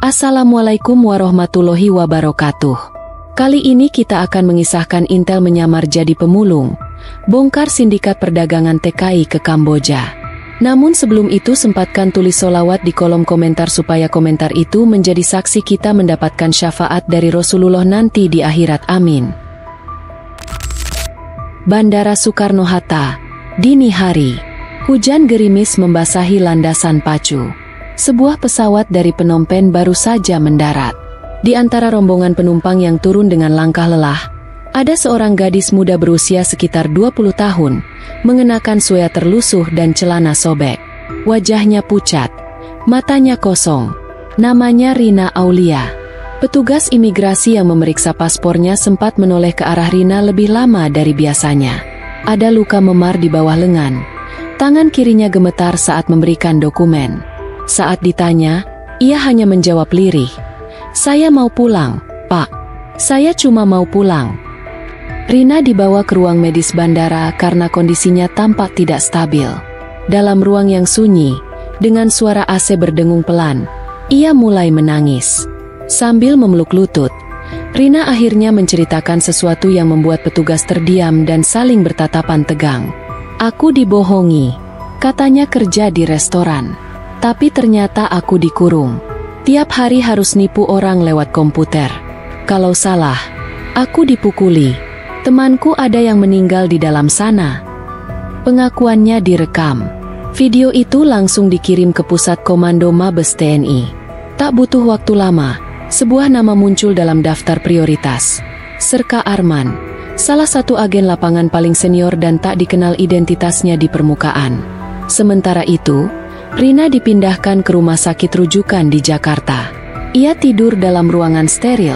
Assalamualaikum warahmatullahi wabarakatuh. Kali ini kita akan mengisahkan Intel menyamar jadi pemulung, bongkar sindikat perdagangan TKI ke Kamboja. Namun sebelum itu sempatkan tulis sholawat di kolom komentar supaya komentar itu menjadi saksi kita mendapatkan syafaat dari Rasulullah nanti di akhirat, amin. Bandara Soekarno-Hatta, dini hari. Hujan gerimis membasahi landasan pacu. Sebuah pesawat dari Phnom Penh baru saja mendarat. Di antara rombongan penumpang yang turun dengan langkah lelah, ada seorang gadis muda berusia sekitar 20 tahun, mengenakan sweater lusuh dan celana sobek. Wajahnya pucat, matanya kosong. Namanya Rina Aulia. Petugas imigrasi yang memeriksa paspornya sempat menoleh ke arah Rina lebih lama dari biasanya. Ada luka memar di bawah lengan. Tangan kirinya gemetar saat memberikan dokumen. Saat ditanya, ia hanya menjawab lirih, "Saya mau pulang, Pak. Saya cuma mau pulang." Rina dibawa ke ruang medis bandara karena kondisinya tampak tidak stabil. Dalam ruang yang sunyi, dengan suara AC berdengung pelan, ia mulai menangis. Sambil memeluk lutut, Rina akhirnya menceritakan sesuatu yang membuat petugas terdiam dan saling bertatapan tegang. "Aku dibohongi. Katanya kerja di restoran. Tapi ternyata aku dikurung. Tiap hari harus nipu orang lewat komputer. Kalau salah, aku dipukuli. Temanku ada yang meninggal di dalam sana." Pengakuannya direkam. Video itu langsung dikirim ke pusat komando Mabes TNI. Tak butuh waktu lama, sebuah nama muncul dalam daftar prioritas. Serka Arman, salah satu agen lapangan paling senior dan tak dikenal identitasnya di permukaan. Sementara itu, Rina dipindahkan ke rumah sakit rujukan di Jakarta. Ia tidur dalam ruangan steril,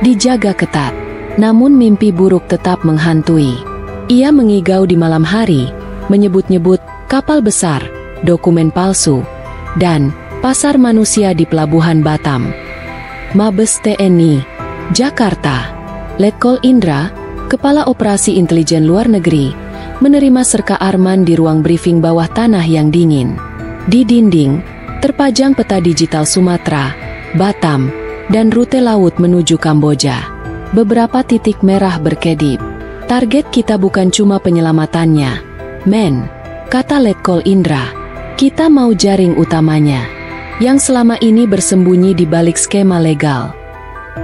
dijaga ketat. Namun mimpi buruk tetap menghantui. Ia mengigau di malam hari, menyebut-nyebut kapal besar, dokumen palsu, dan pasar manusia di Pelabuhan Batam. Mabes TNI, Jakarta. Letkol Indra, Kepala Operasi Intelijen Luar Negeri, menerima Serka Arman di ruang briefing bawah tanah yang dingin. Di dinding, terpajang peta digital Sumatera, Batam, dan rute laut menuju Kamboja. Beberapa titik merah berkedip. "Target kita bukan cuma penyelamatannya, men," kata Letkol Indra. "Kita mau jaring utamanya, yang selama ini bersembunyi di balik skema legal."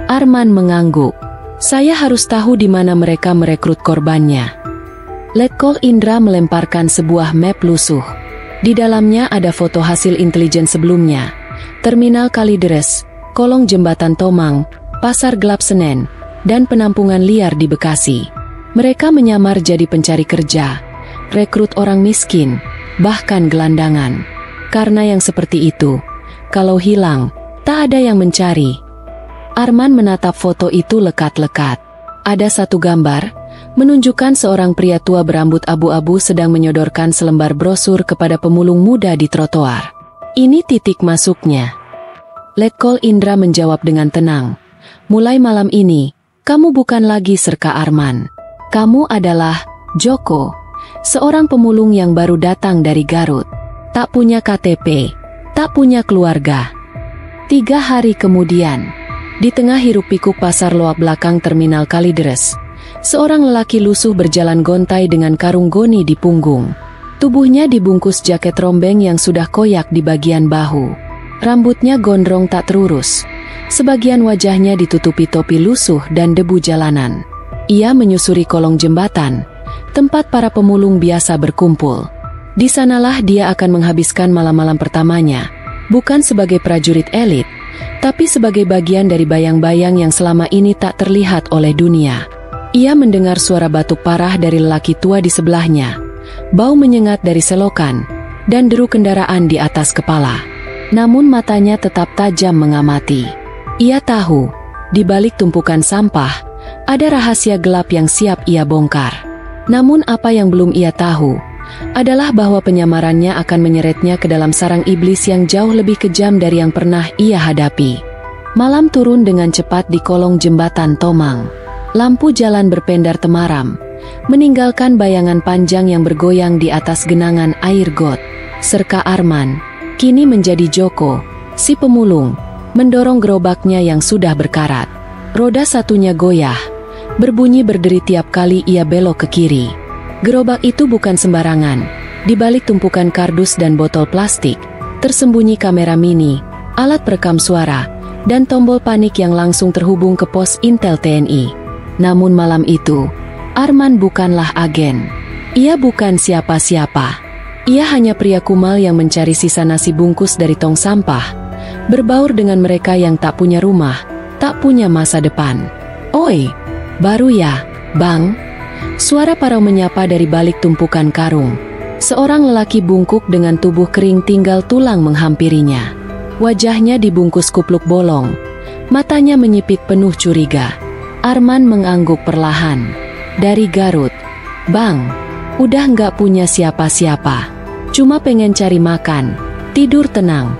Arman mengangguk. "Saya harus tahu di mana mereka merekrut korbannya." Letkol Indra melemparkan sebuah map lusuh. Di dalamnya ada foto hasil intelijen sebelumnya, Terminal Kalideres, kolong jembatan Tomang, Pasar Gelap Senen, dan penampungan liar di Bekasi. Mereka menyamar jadi pencari kerja, rekrut orang miskin, bahkan gelandangan. Karena yang seperti itu, kalau hilang, tak ada yang mencari. Arman menatap foto itu lekat-lekat. Ada satu gambar, menunjukkan seorang pria tua berambut abu-abu sedang menyodorkan selembar brosur kepada pemulung muda di trotoar. "Ini titik masuknya." Letkol Indra menjawab dengan tenang. "Mulai malam ini, kamu bukan lagi Serka Arman. Kamu adalah Joko, seorang pemulung yang baru datang dari Garut. Tak punya KTP, tak punya keluarga." 3 hari kemudian, di tengah hiruk-pikuk pasar loak belakang Terminal Kalideres, seorang lelaki lusuh berjalan gontai dengan karung goni di punggung. Tubuhnya dibungkus jaket rombeng yang sudah koyak di bagian bahu. Rambutnya gondrong tak terurus. Sebagian wajahnya ditutupi topi lusuh dan debu jalanan. Ia menyusuri kolong jembatan, tempat para pemulung biasa berkumpul. Di sanalah dia akan menghabiskan malam-malam pertamanya, bukan sebagai prajurit elit, tapi sebagai bagian dari bayang-bayang yang selama ini tak terlihat oleh dunia. Ia mendengar suara batuk parah dari lelaki tua di sebelahnya, bau menyengat dari selokan, dan deru kendaraan di atas kepala. Namun matanya tetap tajam mengamati. Ia tahu, di balik tumpukan sampah, ada rahasia gelap yang siap ia bongkar. Namun apa yang belum ia tahu, adalah bahwa penyamarannya akan menyeretnya ke dalam sarang iblis yang jauh lebih kejam dari yang pernah ia hadapi. Malam turun dengan cepat di kolong jembatan Tomang. Lampu jalan berpendar temaram, meninggalkan bayangan panjang yang bergoyang di atas genangan air got. Serka Arman kini menjadi Joko, si pemulung, mendorong gerobaknya yang sudah berkarat. Roda satunya goyah, berbunyi berderi tiap kali ia belok ke kiri. Gerobak itu bukan sembarangan. Di balik tumpukan kardus dan botol plastik, tersembunyi kamera mini, alat perekam suara, dan tombol panik yang langsung terhubung ke pos Intel TNI. Namun malam itu, Arman bukanlah agen. Ia bukan siapa-siapa. Ia hanya pria kumal yang mencari sisa nasi bungkus dari tong sampah, berbaur dengan mereka yang tak punya rumah, tak punya masa depan. "Oi, baru ya, Bang?" Suara parau menyapa dari balik tumpukan karung. Seorang lelaki bungkuk dengan tubuh kering tinggal tulang menghampirinya. Wajahnya dibungkus kupluk bolong, matanya menyipit penuh curiga. Arman mengangguk perlahan. "Dari Garut." "Bang, udah nggak punya siapa-siapa. Cuma pengen cari makan, tidur tenang."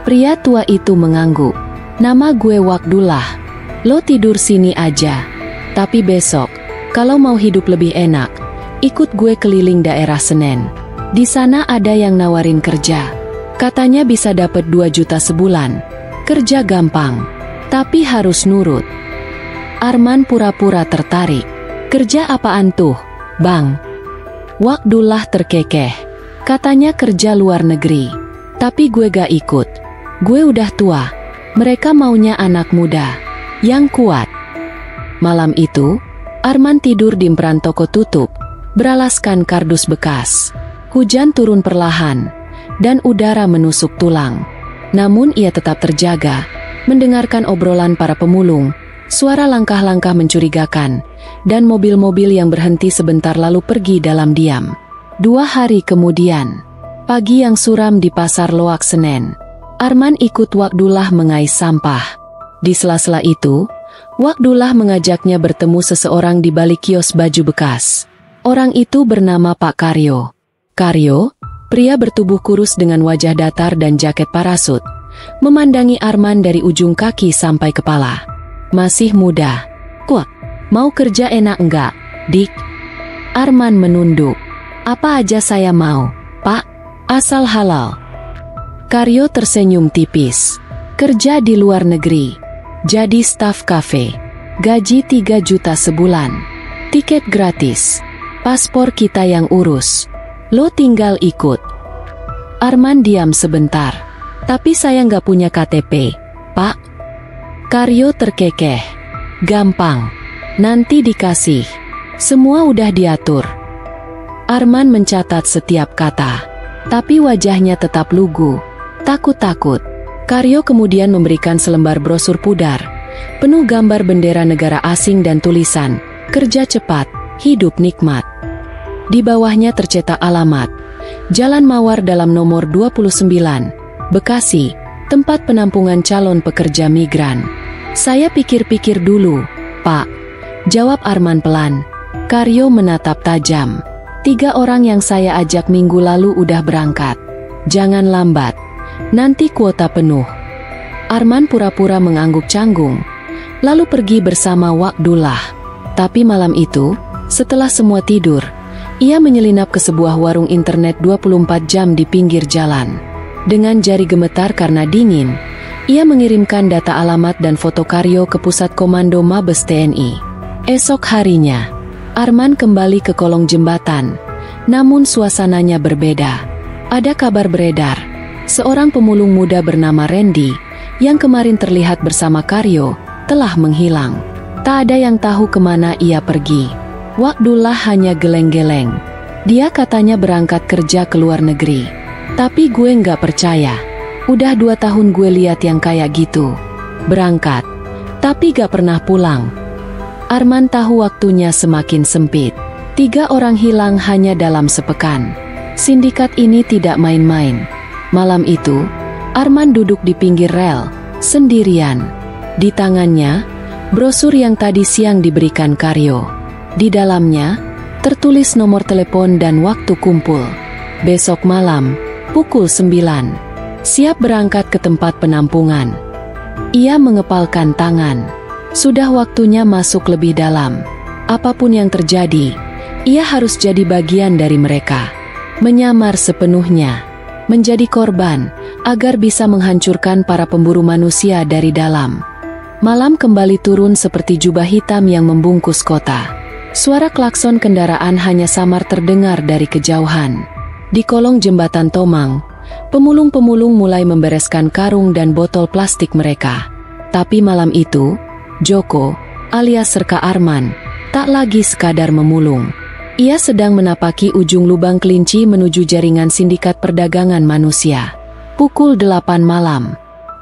Pria tua itu mengangguk. "Nama gue Wakdullah. Lo tidur sini aja. Tapi besok, kalau mau hidup lebih enak, ikut gue keliling daerah Senen. Di sana ada yang nawarin kerja. Katanya bisa dapat 2 juta sebulan. Kerja gampang, tapi harus nurut." Arman pura-pura tertarik. "Kerja apaan tuh, Bang?" Wakdullah terkekeh. "Katanya kerja luar negeri. Tapi gue gak ikut. Gue udah tua. Mereka maunya anak muda yang kuat." Malam itu, Arman tidur di emperan toko tutup, beralaskan kardus bekas. Hujan turun perlahan, dan udara menusuk tulang. Namun ia tetap terjaga, mendengarkan obrolan para pemulung, suara langkah-langkah mencurigakan, dan mobil-mobil yang berhenti sebentar lalu pergi dalam diam. 2 hari kemudian, pagi yang suram di Pasar Loak Senen, Arman ikut Wakdullah mengais sampah. Di sela-sela itu, Wakdullah mengajaknya bertemu seseorang di balik kios baju bekas. Orang itu bernama Pak Karyo. Karyo, pria bertubuh kurus dengan wajah datar dan jaket parasut, memandangi Arman dari ujung kaki sampai kepala. "Masih muda. Wah, mau kerja enak enggak, Dik?" Arman menunduk. "Apa aja saya mau, Pak, asal halal." Karyo tersenyum tipis. "Kerja di luar negeri. Jadi staf kafe. Gaji 3 juta sebulan. Tiket gratis. Paspor kita yang urus. Lo tinggal ikut." Arman diam sebentar. "Tapi saya nggak punya KTP, Pak." Karyo terkekeh. "Gampang. Nanti dikasih. Semua udah diatur." Arman mencatat setiap kata, tapi wajahnya tetap lugu, takut-takut. Karyo kemudian memberikan selembar brosur pudar, penuh gambar bendera negara asing dan tulisan, "Kerja cepat, hidup nikmat." Di bawahnya tercetak alamat, Jalan Mawar dalam nomor 29, Bekasi, tempat penampungan calon pekerja migran. "Saya pikir-pikir dulu, Pak," jawab Arman pelan. Karyo menatap tajam. "3 orang yang saya ajak minggu lalu udah berangkat. Jangan lambat. Nanti kuota penuh." Arman pura-pura mengangguk canggung, lalu pergi bersama Wakdullah. Tapi malam itu, setelah semua tidur, ia menyelinap ke sebuah warung internet 24 jam di pinggir jalan. Dengan jari gemetar karena dingin, ia mengirimkan data alamat dan foto Karyo ke pusat komando Mabes TNI. Esok harinya, Arman kembali ke kolong jembatan, namun suasananya berbeda. Ada kabar beredar. Seorang pemulung muda bernama Randy, yang kemarin terlihat bersama Karyo, telah menghilang. Tak ada yang tahu kemana ia pergi. Wakdullah hanya geleng-geleng. "Dia katanya berangkat kerja ke luar negeri. Tapi gue nggak percaya. Udah 2 tahun gue lihat yang kayak gitu. Berangkat, tapi gak pernah pulang." Arman tahu waktunya semakin sempit. 3 orang hilang hanya dalam sepekan. Sindikat ini tidak main-main. Malam itu, Arman duduk di pinggir rel, sendirian. Di tangannya, brosur yang tadi siang diberikan Karyo. Di dalamnya, tertulis nomor telepon dan waktu kumpul. Besok malam, pukul 9. Siap berangkat ke tempat penampungan. Ia mengepalkan tangan. Sudah waktunya masuk lebih dalam. Apapun yang terjadi, ia harus jadi bagian dari mereka. Menyamar sepenuhnya. Menjadi korban, agar bisa menghancurkan para pemburu manusia dari dalam. Malam kembali turun seperti jubah hitam yang membungkus kota. Suara klakson kendaraan hanya samar terdengar dari kejauhan. Di kolong jembatan Tomang, pemulung-pemulung mulai membereskan karung dan botol plastik mereka. Tapi malam itu, Joko, alias Serka Arman, tak lagi sekadar memulung. Ia sedang menapaki ujung lubang kelinci menuju jaringan sindikat perdagangan manusia. Pukul 8 malam,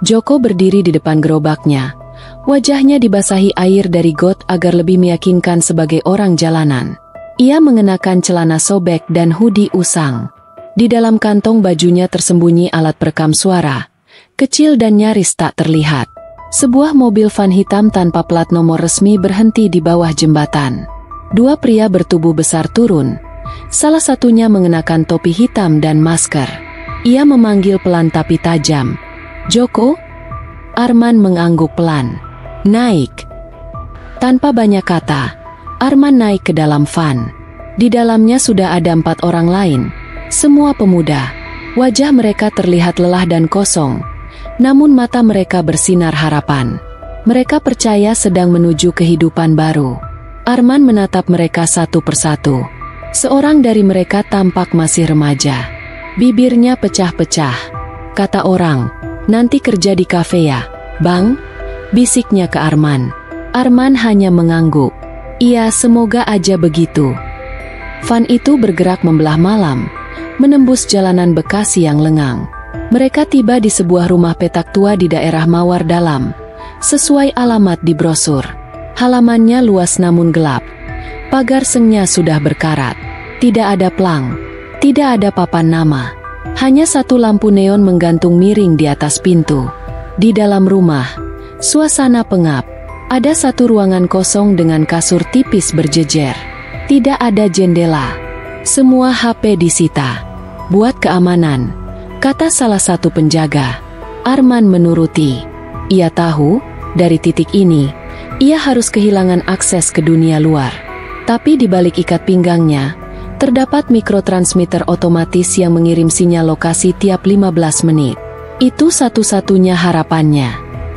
Joko berdiri di depan gerobaknya. Wajahnya dibasahi air dari got agar lebih meyakinkan sebagai orang jalanan. Ia mengenakan celana sobek dan hoodie usang. Di dalam kantong bajunya tersembunyi alat perekam suara, kecil dan nyaris tak terlihat. Sebuah mobil van hitam tanpa plat nomor resmi berhenti di bawah jembatan. Dua pria bertubuh besar turun. Salah satunya mengenakan topi hitam dan masker. Ia memanggil pelan tapi tajam. "Joko?" Arman mengangguk pelan. "Naik." Tanpa banyak kata, Arman naik ke dalam van. Di dalamnya sudah ada 4 orang lain. Semua pemuda. Wajah mereka terlihat lelah dan kosong. Namun mata mereka bersinar harapan. Mereka percaya sedang menuju kehidupan baru. Arman menatap mereka satu persatu. Seorang dari mereka tampak masih remaja. Bibirnya pecah-pecah. Kata orang, "Nanti kerja di kafe ya, Bang?" Bisiknya ke Arman. Arman hanya mengangguk. "Iya, semoga aja begitu." Van itu bergerak membelah malam, menembus jalanan Bekasi yang lengang. Mereka tiba di sebuah rumah petak tua di daerah Mawar Dalam, sesuai alamat di brosur. Halamannya luas namun gelap. Pagar sengnya sudah berkarat. Tidak ada plang, tidak ada papan nama. Hanya satu lampu neon menggantung miring di atas pintu. Di dalam rumah, suasana pengap. Ada satu ruangan kosong dengan kasur tipis berjejer. Tidak ada jendela. Semua HP disita. "Buat keamanan," kata salah satu penjaga. Arman menuruti. Ia tahu, dari titik ini, ia harus kehilangan akses ke dunia luar. Tapi di balik ikat pinggangnya, terdapat mikrotransmitter otomatis yang mengirim sinyal lokasi tiap 15 menit. Itu satu-satunya harapannya.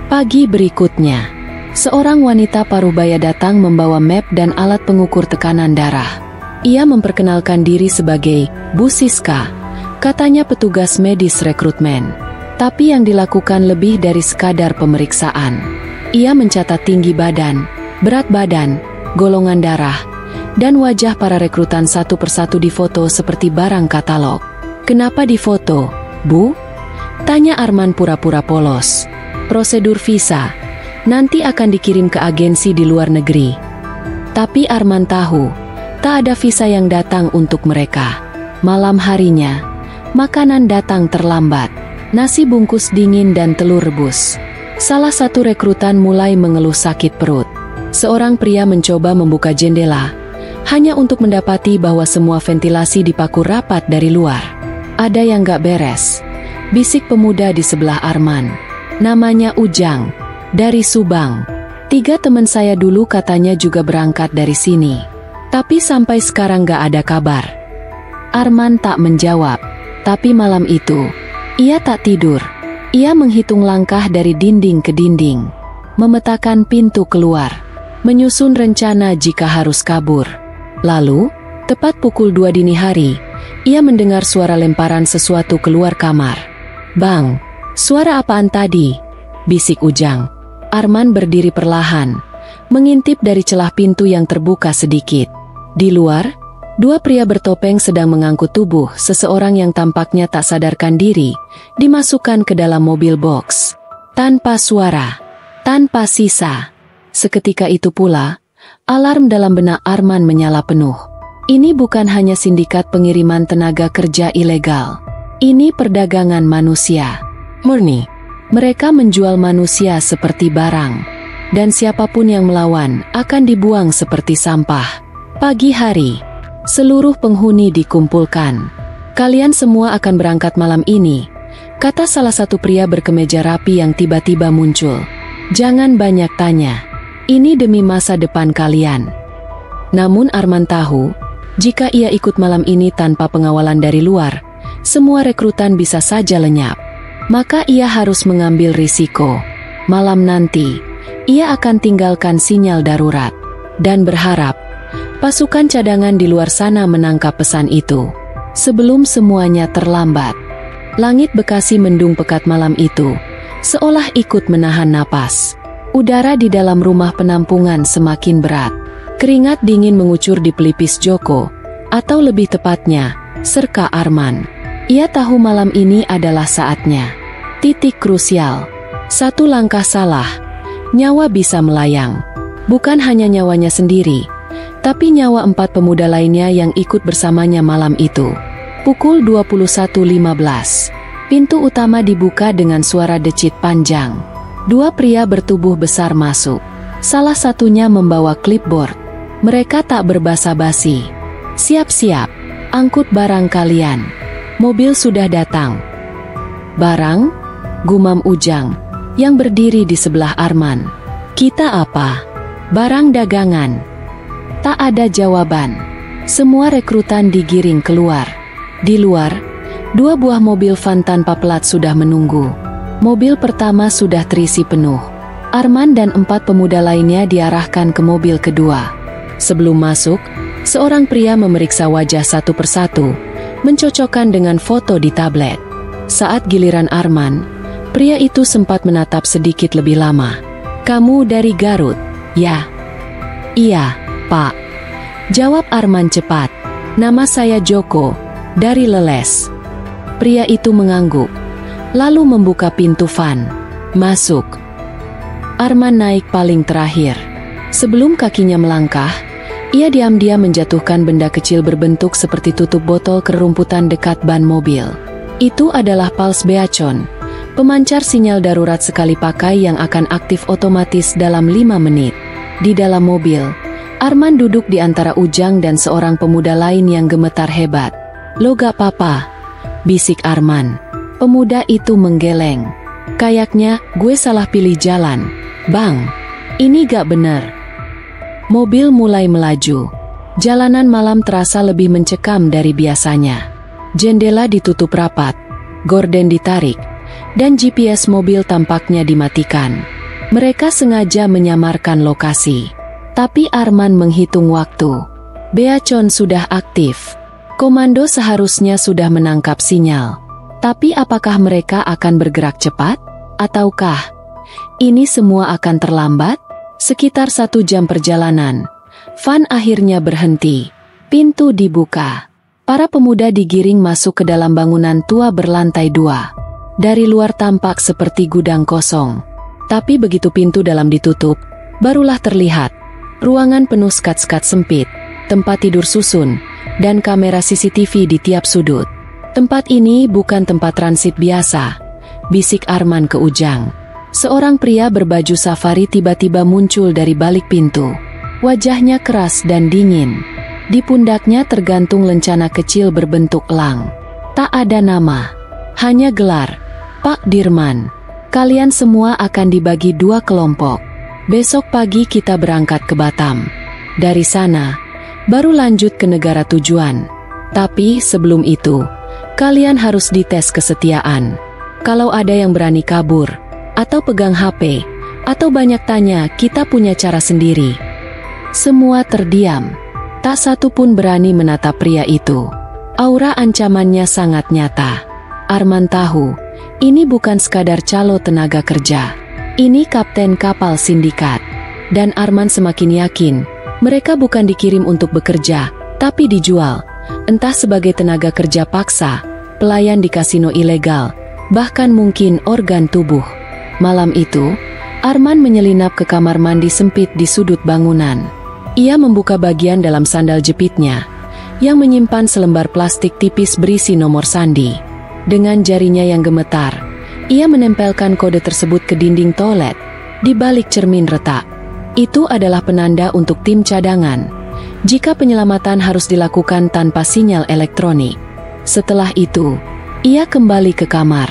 Pagi berikutnya, seorang wanita parubaya datang membawa map dan alat pengukur tekanan darah. Ia memperkenalkan diri sebagai Bu Siska, katanya petugas medis rekrutmen. Tapi yang dilakukan lebih dari sekadar pemeriksaan. Ia mencatat tinggi badan, berat badan, golongan darah, dan wajah para rekrutan satu persatu difoto seperti barang katalog. "Kenapa difoto, Bu?" tanya Arman pura-pura polos. "Prosedur visa. Nanti akan dikirim ke agensi di luar negeri." Tapi Arman tahu, tak ada visa yang datang untuk mereka. Malam harinya, makanan datang terlambat. Nasi bungkus dingin dan telur rebus. Salah satu rekrutan mulai mengeluh sakit perut. Seorang pria mencoba membuka jendela, hanya untuk mendapati bahwa semua ventilasi dipaku rapat dari luar. "Ada yang gak beres," bisik pemuda di sebelah Arman. "Namanya Ujang, dari Subang. 3 teman saya dulu katanya juga berangkat dari sini. Tapi sampai sekarang gak ada kabar." Arman tak menjawab. Tapi malam itu, ia tak tidur. Ia menghitung langkah dari dinding ke dinding, memetakan pintu keluar, menyusun rencana jika harus kabur. Lalu, tepat pukul 2 dini hari, ia mendengar suara lemparan sesuatu keluar kamar. "Bang, suara apaan tadi?" bisik Ujang. Arman berdiri perlahan, mengintip dari celah pintu yang terbuka sedikit. Di luar, 2 pria bertopeng sedang mengangkut tubuh seseorang yang tampaknya tak sadarkan diri, dimasukkan ke dalam mobil box. Tanpa suara, tanpa sisa. Seketika itu pula, alarm dalam benak Arman menyala penuh. Ini bukan hanya sindikat pengiriman tenaga kerja ilegal. Ini perdagangan manusia. Murni. Mereka menjual manusia seperti barang. Dan siapapun yang melawan akan dibuang seperti sampah. Pagi hari, seluruh penghuni dikumpulkan. "Kalian semua akan berangkat malam ini," kata salah satu pria berkemeja rapi yang tiba-tiba muncul. "Jangan banyak tanya. Ini demi masa depan kalian." Namun Arman tahu, jika ia ikut malam ini tanpa pengawalan dari luar, semua rekrutan bisa saja lenyap. maka ia harus mengambil risiko. Malam nanti, ia akan tinggalkan sinyal darurat dan berharap pasukan cadangan di luar sana menangkap pesan itu sebelum semuanya terlambat. Langit Bekasi mendung pekat malam itu, seolah ikut menahan napas. Udara di dalam rumah penampungan semakin berat. Keringat dingin mengucur di pelipis Joko, atau lebih tepatnya, serka Arman. Ia tahu malam ini adalah saatnya. Titik krusial. Satu langkah salah, nyawa bisa melayang. Bukan hanya nyawanya sendiri, tapi nyawa 4 pemuda lainnya yang ikut bersamanya malam itu. Pukul 21.15. Pintu utama dibuka dengan suara decit panjang. 2 pria bertubuh besar masuk. Salah satunya membawa clipboard. Mereka tak berbasa-basi. Siap-siap, angkut barang kalian. Mobil sudah datang. Barang? Gumam Ujang, yang berdiri di sebelah Arman. Kita apa? Barang dagangan. Tak ada jawaban. Semua rekrutan digiring keluar. Di luar, 2 buah mobil van tanpa plat sudah menunggu. Mobil pertama sudah terisi penuh. Arman dan 4 pemuda lainnya diarahkan ke mobil kedua. Sebelum masuk, seorang pria memeriksa wajah satu persatu, mencocokkan dengan foto di tablet. Saat giliran Arman, pria itu sempat menatap sedikit lebih lama. Kamu dari Garut, ya? Iya, Pak. Jawab Arman cepat. Nama saya Joko, dari Leles. Pria itu mengangguk, lalu membuka pintu van. Masuk. Arman naik paling terakhir. Sebelum kakinya melangkah, ia diam-diam menjatuhkan benda kecil berbentuk seperti tutup botol ke rerumputan dekat ban mobil. Itu adalah pulse beacon, pemancar sinyal darurat sekali pakai yang akan aktif otomatis dalam 5 menit. Di dalam mobil, Arman duduk di antara Ujang dan seorang pemuda lain yang gemetar hebat. Lo gak apa-apa, bisik Arman. Pemuda itu menggeleng. Kayaknya gue salah pilih jalan. Bang, ini gak bener. Mobil mulai melaju. Jalanan malam terasa lebih mencekam dari biasanya. Jendela ditutup rapat, gorden ditarik, dan GPS mobil tampaknya dimatikan. Mereka sengaja menyamarkan lokasi. Tapi Arman menghitung waktu. Beacon sudah aktif. Komando seharusnya sudah menangkap sinyal. Tapi apakah mereka akan bergerak cepat? Ataukah ini semua akan terlambat? Sekitar 1 jam perjalanan, van akhirnya berhenti. Pintu dibuka. Para pemuda digiring masuk ke dalam bangunan tua berlantai 2. Dari luar tampak seperti gudang kosong. Tapi begitu pintu dalam ditutup, barulah terlihat ruangan penuh skat-skat sempit, tempat tidur susun, dan kamera CCTV di tiap sudut. Tempat ini bukan tempat transit biasa, bisik Arman ke Ujang. Seorang pria berbaju safari tiba-tiba muncul dari balik pintu. Wajahnya keras dan dingin. Di pundaknya tergantung lencana kecil berbentuk elang. Tak ada nama, hanya gelar. Pak Dirman, kalian semua akan dibagi 2 kelompok. Besok pagi kita berangkat ke Batam. Dari sana, baru lanjut ke negara tujuan. Tapi sebelum itu, kalian harus dites kesetiaan. Kalau ada yang berani kabur, atau pegang HP, atau banyak tanya, kita punya cara sendiri. Semua terdiam. Tak satu pun berani menatap pria itu. Aura ancamannya sangat nyata. Arman tahu, ini bukan sekadar calo tenaga kerja. Ini kapten kapal sindikat. Dan Arman semakin yakin, mereka bukan dikirim untuk bekerja, tapi dijual. Entah sebagai tenaga kerja paksa, pelayan di kasino ilegal, bahkan mungkin organ tubuh. Malam itu, Arman menyelinap ke kamar mandi sempit di sudut bangunan. Ia membuka bagian dalam sandal jepitnya, yang menyimpan selembar plastik tipis berisi nomor sandi. Dengan jarinya yang gemetar, ia menempelkan kode tersebut ke dinding toilet, di balik cermin retak. Itu adalah penanda untuk tim cadangan, jika penyelamatan harus dilakukan tanpa sinyal elektronik. Setelah itu, ia kembali ke kamar.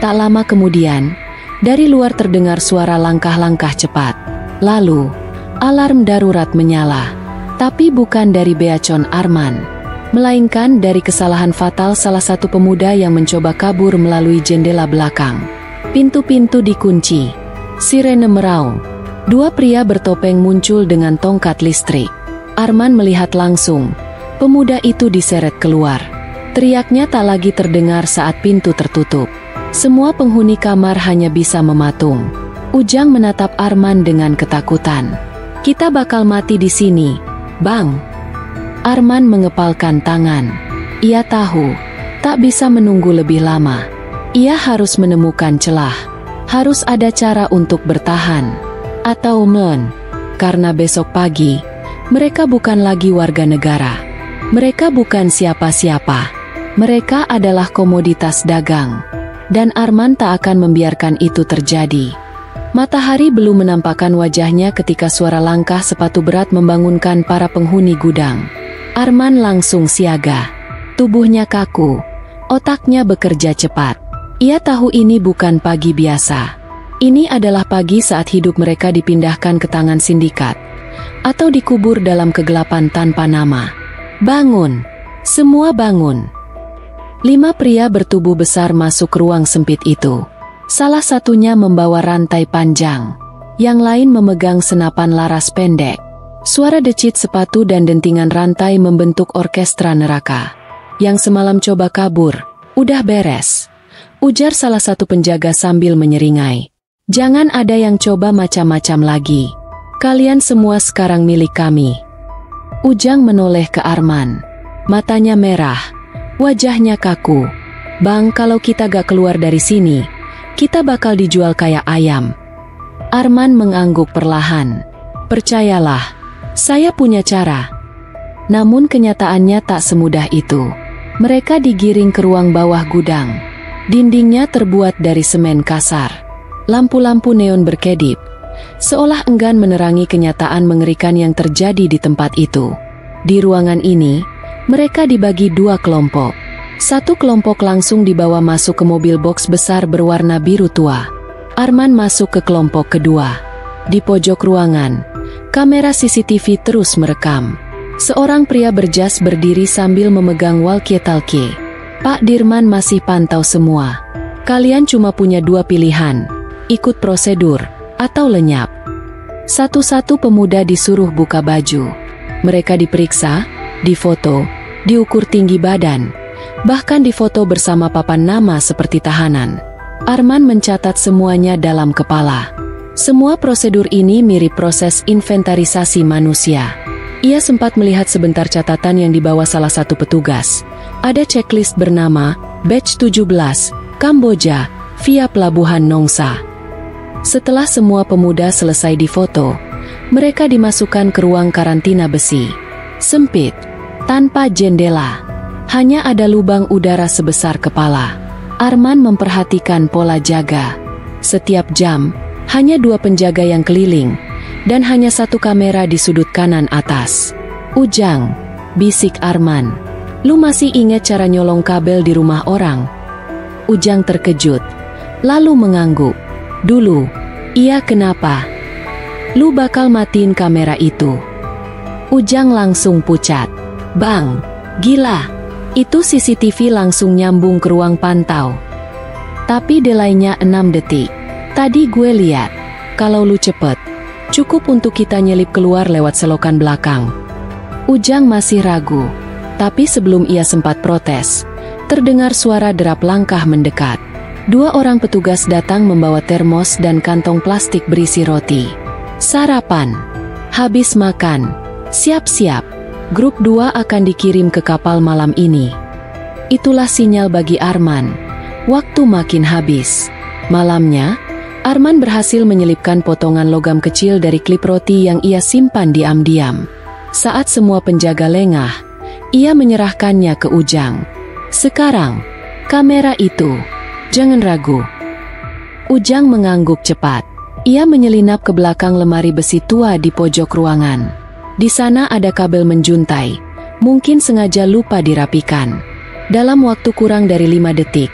Tak lama kemudian, dari luar terdengar suara langkah-langkah cepat. Lalu, alarm darurat menyala. Tapi bukan dari beacon Arman. melainkan dari kesalahan fatal salah satu pemuda yang mencoba kabur melalui jendela belakang. Pintu-pintu dikunci. Sirene meraung. Dua pria bertopeng muncul dengan tongkat listrik. Arman melihat langsung. Pemuda itu diseret keluar. Teriaknya tak lagi terdengar saat pintu tertutup. Semua penghuni kamar hanya bisa mematung. Ujang menatap Arman dengan ketakutan. "Kita bakal mati di sini, Bang." Arman mengepalkan tangan. Ia tahu, tak bisa menunggu lebih lama. Ia harus menemukan celah. Harus ada cara untuk bertahan. Atau karena besok pagi, mereka bukan lagi warga negara. Mereka bukan siapa-siapa. Mereka adalah komoditas dagang. Dan Arman tak akan membiarkan itu terjadi. Matahari belum menampakkan wajahnya ketika suara langkah sepatu berat membangunkan para penghuni gudang. Arman langsung siaga. Tubuhnya kaku. Otaknya bekerja cepat. Ia tahu ini bukan pagi biasa. Ini adalah pagi saat hidup mereka dipindahkan ke tangan sindikat. Atau dikubur dalam kegelapan tanpa nama. "Bangun! Semua bangun!" 5 pria bertubuh besar masuk ke ruang sempit itu. Salah satunya membawa rantai panjang. Yang lain memegang senapan laras pendek. Suara decit sepatu dan dentingan rantai membentuk orkestra neraka. "Yang semalam coba kabur, udah beres," ujar salah satu penjaga sambil menyeringai. "Jangan ada yang coba macam-macam lagi. Kalian semua sekarang milik kami." Ujang menoleh ke Arman. Matanya merah. Wajahnya kaku. "Bang, kalau kita gak keluar dari sini, kita bakal dijual kayak ayam." Arman mengangguk perlahan. "Percayalah, saya punya cara." Namun kenyataannya tak semudah itu. Mereka digiring ke ruang bawah gudang. Dindingnya terbuat dari semen kasar. Lampu-lampu neon berkedip, seolah enggan menerangi kenyataan mengerikan yang terjadi di tempat itu. Di ruangan ini, mereka dibagi 2 kelompok. Satu kelompok langsung dibawa masuk ke mobil box besar berwarna biru tua. Arman masuk ke kelompok kedua. Di pojok ruangan, kamera CCTV terus merekam. Seorang pria berjas berdiri sambil memegang walkie-talkie. "Pak Dirman masih pantau semua. Kalian cuma punya 2 pilihan. Ikut prosedur, atau lenyap." Satu-satu pemuda disuruh buka baju. Mereka diperiksa, difoto, diukur tinggi badan, bahkan difoto bersama papan nama seperti tahanan. Arman mencatat semuanya dalam kepala. Semua prosedur ini mirip proses inventarisasi manusia. Ia sempat melihat sebentar catatan yang dibawa salah satu petugas. Ada checklist bernama Batch 17, Kamboja, via Pelabuhan Nongsa. Setelah semua pemuda selesai difoto, mereka dimasukkan ke ruang karantina besi. Sempit, tanpa jendela. Hanya ada lubang udara sebesar kepala. Arman memperhatikan pola jaga. Setiap jam, hanya 2 penjaga yang keliling, dan hanya 1 kamera di sudut kanan atas. "Ujang," bisik Arman, "lu masih ingat cara nyolong kabel di rumah orang?" Ujang terkejut, lalu mengangguk. "Dulu." "Iya, kenapa? Lu bakal matiin kamera itu." Ujang langsung pucat. "Bang, gila. Itu CCTV langsung nyambung ke ruang pantau. Tapi delaynya 6 detik. Tadi gue lihat. Kalau lu cepet, cukup untuk kita nyelip keluar lewat selokan belakang." Ujang masih ragu. Tapi sebelum ia sempat protes, terdengar suara derap langkah mendekat. 2 orang petugas datang membawa termos dan kantong plastik berisi roti. "Sarapan. Habis makan. Siap-siap. Grup 2 akan dikirim ke kapal malam ini." Itulah sinyal bagi Arman. Waktu makin habis. Malamnya, Arman berhasil menyelipkan potongan logam kecil dari klip roti yang ia simpan diam-diam. Saat semua penjaga lengah, ia menyerahkannya ke Ujang. "Sekarang, kamera itu. Jangan ragu." Ujang mengangguk cepat. Ia menyelinap ke belakang lemari besi tua di pojok ruangan. Di sana ada kabel menjuntai, mungkin sengaja lupa dirapikan. Dalam waktu kurang dari 5 detik,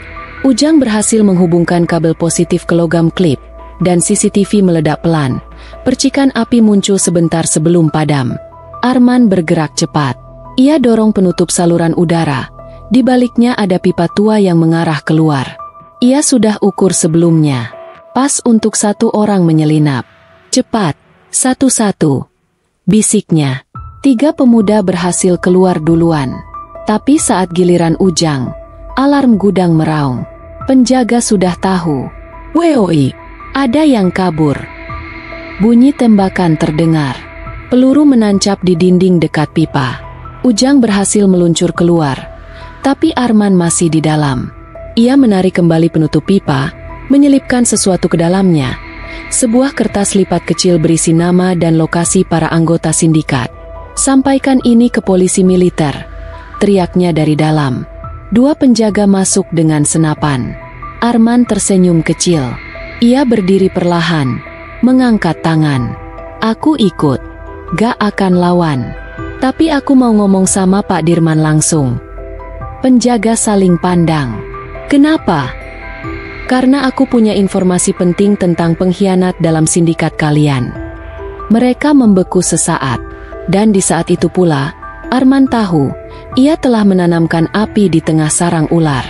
Ujang berhasil menghubungkan kabel positif ke logam klip, dan CCTV meledak pelan. Percikan api muncul sebentar sebelum padam. Arman bergerak cepat. Ia dorong penutup saluran udara. Di baliknya ada pipa tua yang mengarah keluar. Ia sudah ukur sebelumnya. Pas untuk satu orang menyelinap. Cepat, satu-satu, bisiknya. 3 pemuda berhasil keluar duluan. Tapi saat giliran Ujang, alarm gudang meraung. Penjaga sudah tahu. Woi, ada yang kabur. Bunyi tembakan terdengar. Peluru menancap di dinding dekat pipa. Ujang berhasil meluncur keluar. Tapi Arman masih di dalam. Ia menarik kembali penutup pipa, menyelipkan sesuatu ke dalamnya. Sebuah kertas lipat kecil berisi nama dan lokasi para anggota sindikat. Sampaikan ini ke polisi militer, teriaknya dari dalam. 2 penjaga masuk dengan senapan. Arman tersenyum kecil. Ia berdiri perlahan, mengangkat tangan. Aku ikut, gak akan lawan. Tapi aku mau ngomong sama Pak Dirman langsung. Penjaga saling pandang. Kenapa? Karena aku punya informasi penting tentang pengkhianat dalam sindikat kalian. Mereka membeku sesaat. Dan di saat itu pula, Arman tahu, ia telah menanamkan api di tengah sarang ular.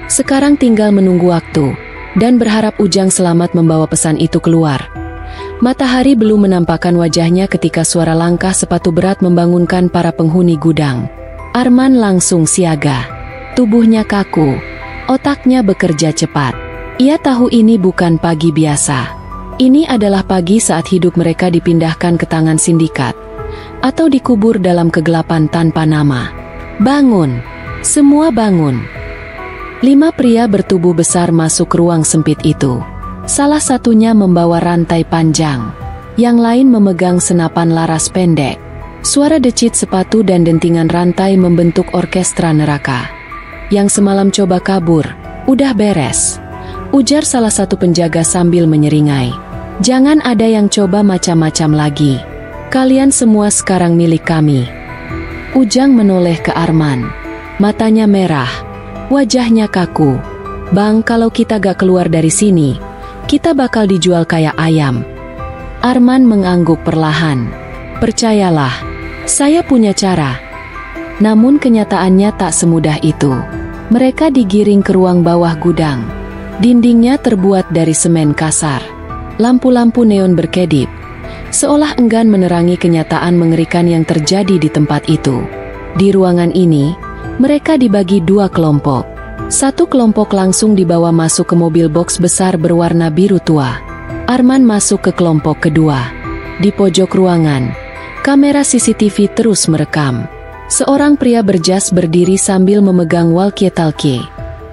Sekarang tinggal menunggu waktu, dan berharap Ujang selamat membawa pesan itu keluar. Matahari belum menampakkan wajahnya ketika suara langkah sepatu berat membangunkan para penghuni gudang. Arman langsung siaga. Tubuhnya kaku, otaknya bekerja cepat. Ia tahu ini bukan pagi biasa. Ini adalah pagi saat hidup mereka dipindahkan ke tangan sindikat, atau dikubur dalam kegelapan tanpa nama. Bangun! Semua bangun! 5 pria bertubuh besar masuk ke ruang sempit itu. Salah satunya membawa rantai panjang, yang lain memegang senapan laras pendek. Suara decit sepatu dan dentingan rantai membentuk orkestra neraka. Yang semalam coba kabur, udah beres, ujar salah satu penjaga sambil menyeringai. Jangan ada yang coba macam-macam lagi. Kalian semua sekarang milik kami. Ujang menoleh ke Arman. Matanya merah, wajahnya kaku. Bang, kalau kita gak keluar dari sini, kita bakal dijual kayak ayam. Arman mengangguk perlahan. Percayalah, saya punya cara. Namun kenyataannya tak semudah itu. Mereka digiring ke ruang bawah gudang. Dindingnya terbuat dari semen kasar. Lampu-lampu neon berkedip, seolah enggan menerangi kenyataan mengerikan yang terjadi di tempat itu. Di ruangan ini, mereka dibagi 2 kelompok. Satu kelompok langsung dibawa masuk ke mobil box besar berwarna biru tua. Arman masuk ke kelompok kedua. Di pojok ruangan, kamera CCTV terus merekam. Seorang pria berjas berdiri sambil memegang walkie-talkie.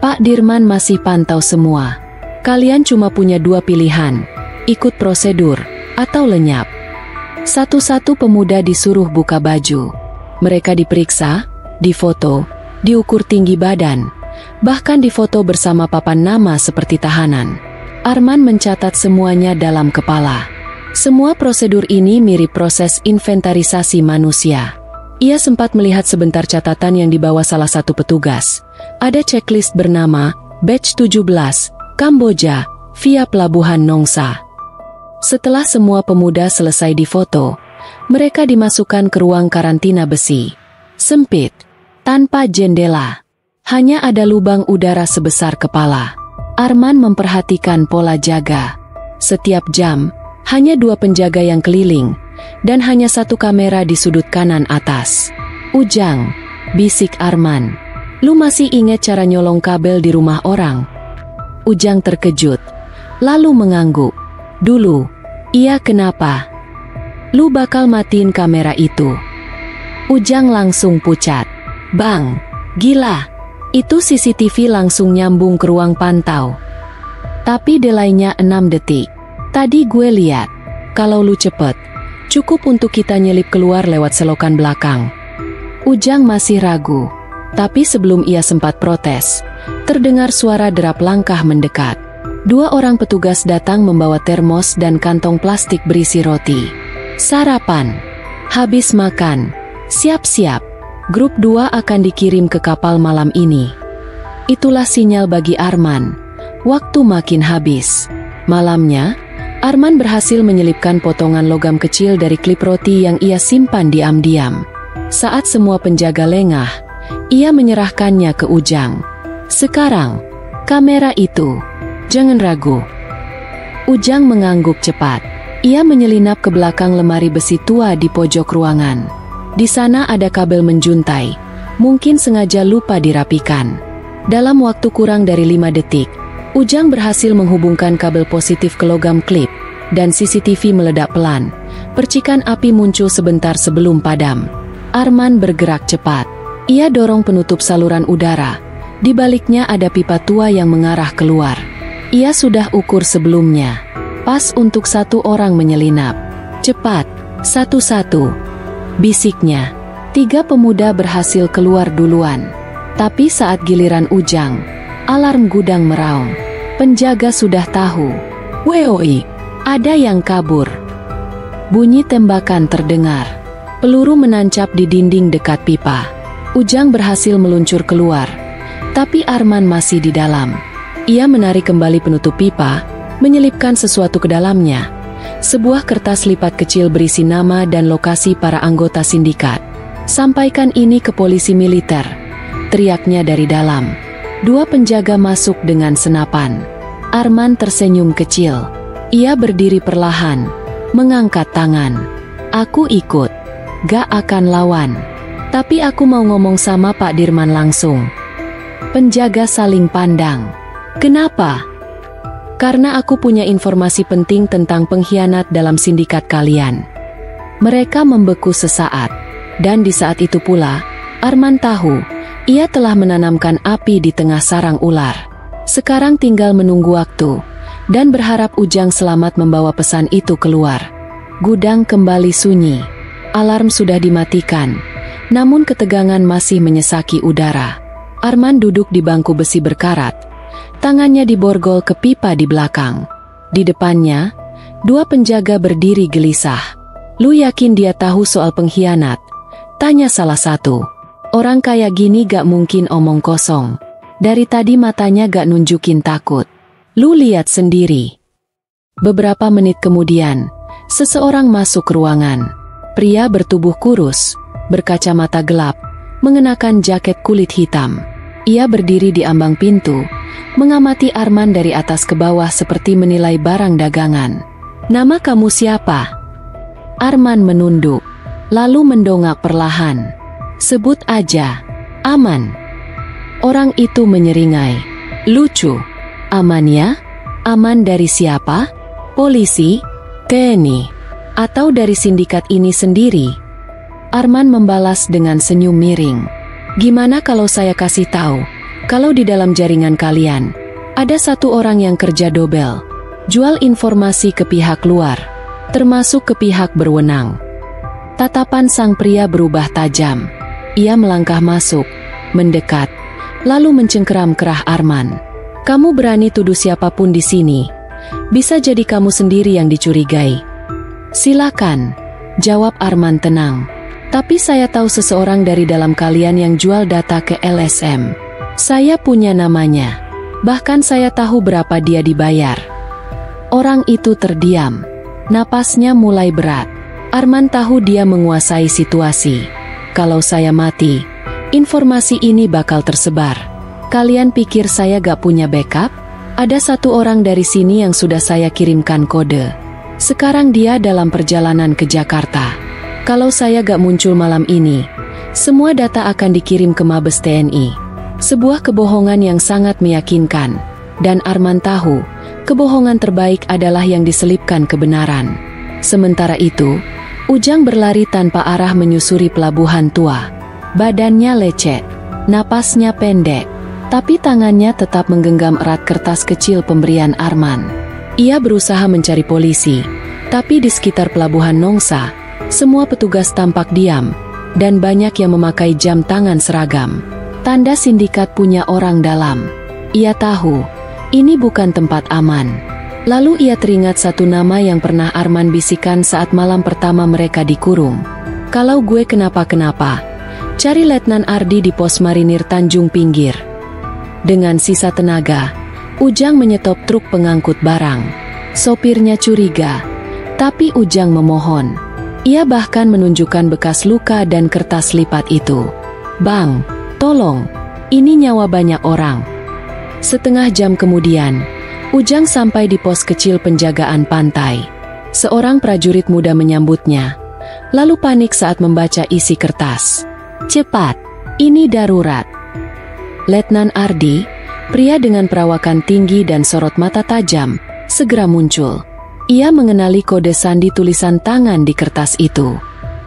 Pak Dirman masih pantau semua. Kalian cuma punya 2 pilihan, ikut prosedur, atau lenyap. Satu-satu pemuda disuruh buka baju. Mereka diperiksa, difoto, diukur tinggi badan, bahkan difoto bersama papan nama seperti tahanan. Arman mencatat semuanya dalam kepala. Semua prosedur ini mirip proses inventarisasi manusia. Ia sempat melihat sebentar catatan yang dibawa salah satu petugas. Ada checklist bernama Batch 17, Kamboja, via Pelabuhan Nongsa. Setelah semua pemuda selesai difoto, mereka dimasukkan ke ruang karantina besi. Sempit, tanpa jendela. Hanya ada lubang udara sebesar kepala. Arman memperhatikan pola jaga. Setiap jam, hanya 2 penjaga yang keliling, dan hanya 1 kamera di sudut kanan atas. Ujang, bisik Arman. Lu masih ingat cara nyolong kabel di rumah orang? Ujang terkejut, lalu mengangguk. Dulu, iya kenapa? Lu bakal matiin kamera itu. Ujang langsung pucat. Bang, gila. Itu CCTV langsung nyambung ke ruang pantau. Tapi delaynya 6 detik. Tadi gue lihat, kalau lu cepet, cukup untuk kita nyelip keluar lewat selokan belakang. Ujang masih ragu, tapi sebelum ia sempat protes, terdengar suara derap langkah mendekat. 2 orang petugas datang membawa termos dan kantong plastik berisi roti. Sarapan. Habis makan, siap-siap. Grup 2 akan dikirim ke kapal malam ini. Itulah sinyal bagi Arman. Waktu makin habis. Malamnya, Arman berhasil menyelipkan potongan logam kecil dari klip roti yang ia simpan diam-diam. Saat semua penjaga lengah, ia menyerahkannya ke Ujang. "Sekarang, kamera itu. Jangan ragu." Ujang mengangguk cepat. Ia menyelinap ke belakang lemari besi tua di pojok ruangan. Di sana ada kabel menjuntai, mungkin sengaja lupa dirapikan. Dalam waktu kurang dari 5 detik, Ujang berhasil menghubungkan kabel positif ke logam klip, dan CCTV meledak pelan. Percikan api muncul sebentar sebelum padam. Arman bergerak cepat. Ia dorong penutup saluran udara. Di baliknya ada pipa tua yang mengarah keluar. Ia sudah ukur sebelumnya. Pas untuk 1 orang menyelinap. "Cepat, satu-satu," bisiknya. 3 pemuda berhasil keluar duluan. Tapi saat giliran Ujang, alarm gudang meraung. Penjaga sudah tahu. "Woi, ada yang kabur." Bunyi tembakan terdengar. Peluru menancap di dinding dekat pipa. Ujang berhasil meluncur keluar. Tapi Arman masih di dalam. Ia menarik kembali penutup pipa, menyelipkan sesuatu ke dalamnya. Sebuah kertas lipat kecil berisi nama dan lokasi para anggota sindikat. "Sampaikan ini ke polisi militer," teriaknya dari dalam. 2 penjaga masuk dengan senapan. Arman tersenyum kecil. Ia berdiri perlahan, mengangkat tangan. "Aku ikut. Gak akan lawan. Tapi aku mau ngomong sama Pak Dirman langsung." Penjaga saling pandang. "Kenapa?" "Karena aku punya informasi penting tentang pengkhianat dalam sindikat kalian." Mereka membeku sesaat. Dan di saat itu pula, Arman tahu, ia telah menanamkan api di tengah sarang ular. Sekarang tinggal menunggu waktu, dan berharap Ujang selamat membawa pesan itu keluar. Gudang kembali sunyi. Alarm sudah dimatikan, namun ketegangan masih menyesaki udara. Arman duduk di bangku besi berkarat. Tangannya diborgol ke pipa di belakang. Di depannya, 2 penjaga berdiri gelisah. "Lu yakin dia tahu soal pengkhianat?" tanya salah satu. "Orang kayak gini gak mungkin omong kosong. Dari tadi matanya gak nunjukin takut. Lu lihat sendiri." Beberapa menit kemudian, seseorang masuk ke ruangan. Pria bertubuh kurus, berkacamata gelap, mengenakan jaket kulit hitam. Ia berdiri di ambang pintu, mengamati Arman dari atas ke bawah seperti menilai barang dagangan. "Nama kamu siapa?" Arman menunduk, lalu mendongak perlahan. "Sebut aja, Aman." Orang itu menyeringai. "Lucu. Aman ya? Aman dari siapa? Polisi? TNI? Atau dari sindikat ini sendiri?" Arman membalas dengan senyum miring. "Gimana kalau saya kasih tahu, kalau di dalam jaringan kalian, ada 1 orang yang kerja dobel, jual informasi ke pihak luar, termasuk ke pihak berwenang." Tatapan sang pria berubah tajam. Ia melangkah masuk, mendekat, lalu mencengkeram kerah Arman. "Kamu berani tuduh siapapun di sini. Bisa jadi kamu sendiri yang dicurigai." "Silakan," jawab Arman tenang. "Tapi saya tahu seseorang dari dalam kalian yang jual data ke LSM. Saya punya namanya. Bahkan saya tahu berapa dia dibayar." Orang itu terdiam. Napasnya mulai berat. Arman tahu dia menguasai situasi. "Kalau saya mati, informasi ini bakal tersebar. Kalian pikir saya gak punya backup? Ada 1 orang dari sini yang sudah saya kirimkan kode. Sekarang dia dalam perjalanan ke Jakarta. Kalau saya gak muncul malam ini, semua data akan dikirim ke Mabes TNI." Sebuah kebohongan yang sangat meyakinkan. Dan Arman tahu, kebohongan terbaik adalah yang diselipkan kebenaran. Sementara itu, Ujang berlari tanpa arah menyusuri pelabuhan tua. Badannya lecet, napasnya pendek, tapi tangannya tetap menggenggam erat kertas kecil pemberian Arman. Ia berusaha mencari polisi, tapi di sekitar pelabuhan Nongsa, semua petugas tampak diam, dan banyak yang memakai jam tangan seragam. Tanda sindikat punya orang dalam. Ia tahu, ini bukan tempat aman. Lalu ia teringat 1 nama yang pernah Arman bisikan saat malam pertama mereka dikurung. "Kalau gue kenapa-kenapa, cari Letnan Ardi di pos marinir Tanjung Pinggir." Dengan sisa tenaga, Ujang menyetop truk pengangkut barang. Sopirnya curiga, tapi Ujang memohon. Ia bahkan menunjukkan bekas luka dan kertas lipat itu. "Bang, tolong, ini nyawa banyak orang." Setengah jam kemudian, Ujang sampai di pos kecil penjagaan pantai. Seorang prajurit muda menyambutnya, lalu panik saat membaca isi kertas. "Cepat, ini darurat." Letnan Ardi, pria dengan perawakan tinggi dan sorot mata tajam, segera muncul. Ia mengenali kode sandi tulisan tangan di kertas itu.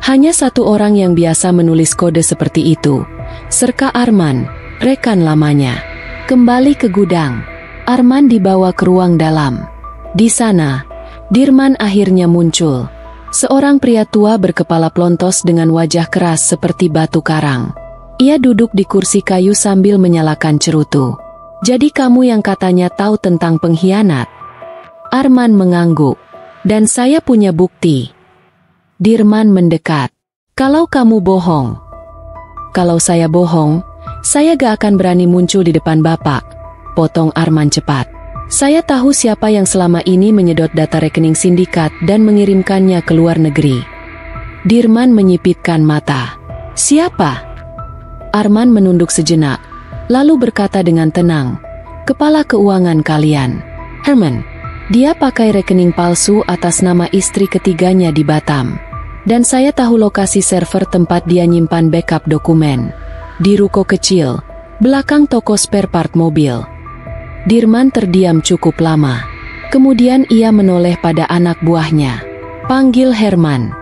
Hanya satu orang yang biasa menulis kode seperti itu, Serka Arman, rekan lamanya. Kembali ke gudang, Arman dibawa ke ruang dalam. Di sana, Dirman akhirnya muncul. Seorang pria tua berkepala plontos dengan wajah keras seperti batu karang. Ia duduk di kursi kayu sambil menyalakan cerutu. "Jadi kamu yang katanya tahu tentang pengkhianat?" Arman mengangguk. "Dan saya punya bukti." Dirman mendekat. "Kalau kamu bohong." "Kalau saya bohong, saya gak akan berani muncul di depan Bapak," potong Arman cepat. "Saya tahu siapa yang selama ini menyedot data rekening sindikat dan mengirimkannya ke luar negeri." Dirman menyipitkan mata. "Siapa?" Arman menunduk sejenak, lalu berkata dengan tenang, "Kepala keuangan kalian, Herman. Dia pakai rekening palsu atas nama istri ketiganya di Batam. Dan saya tahu lokasi server tempat dia nyimpan backup dokumen. Di ruko kecil, belakang toko spare part mobil." Dirman terdiam cukup lama. Kemudian ia menoleh pada anak buahnya. "Panggil Herman."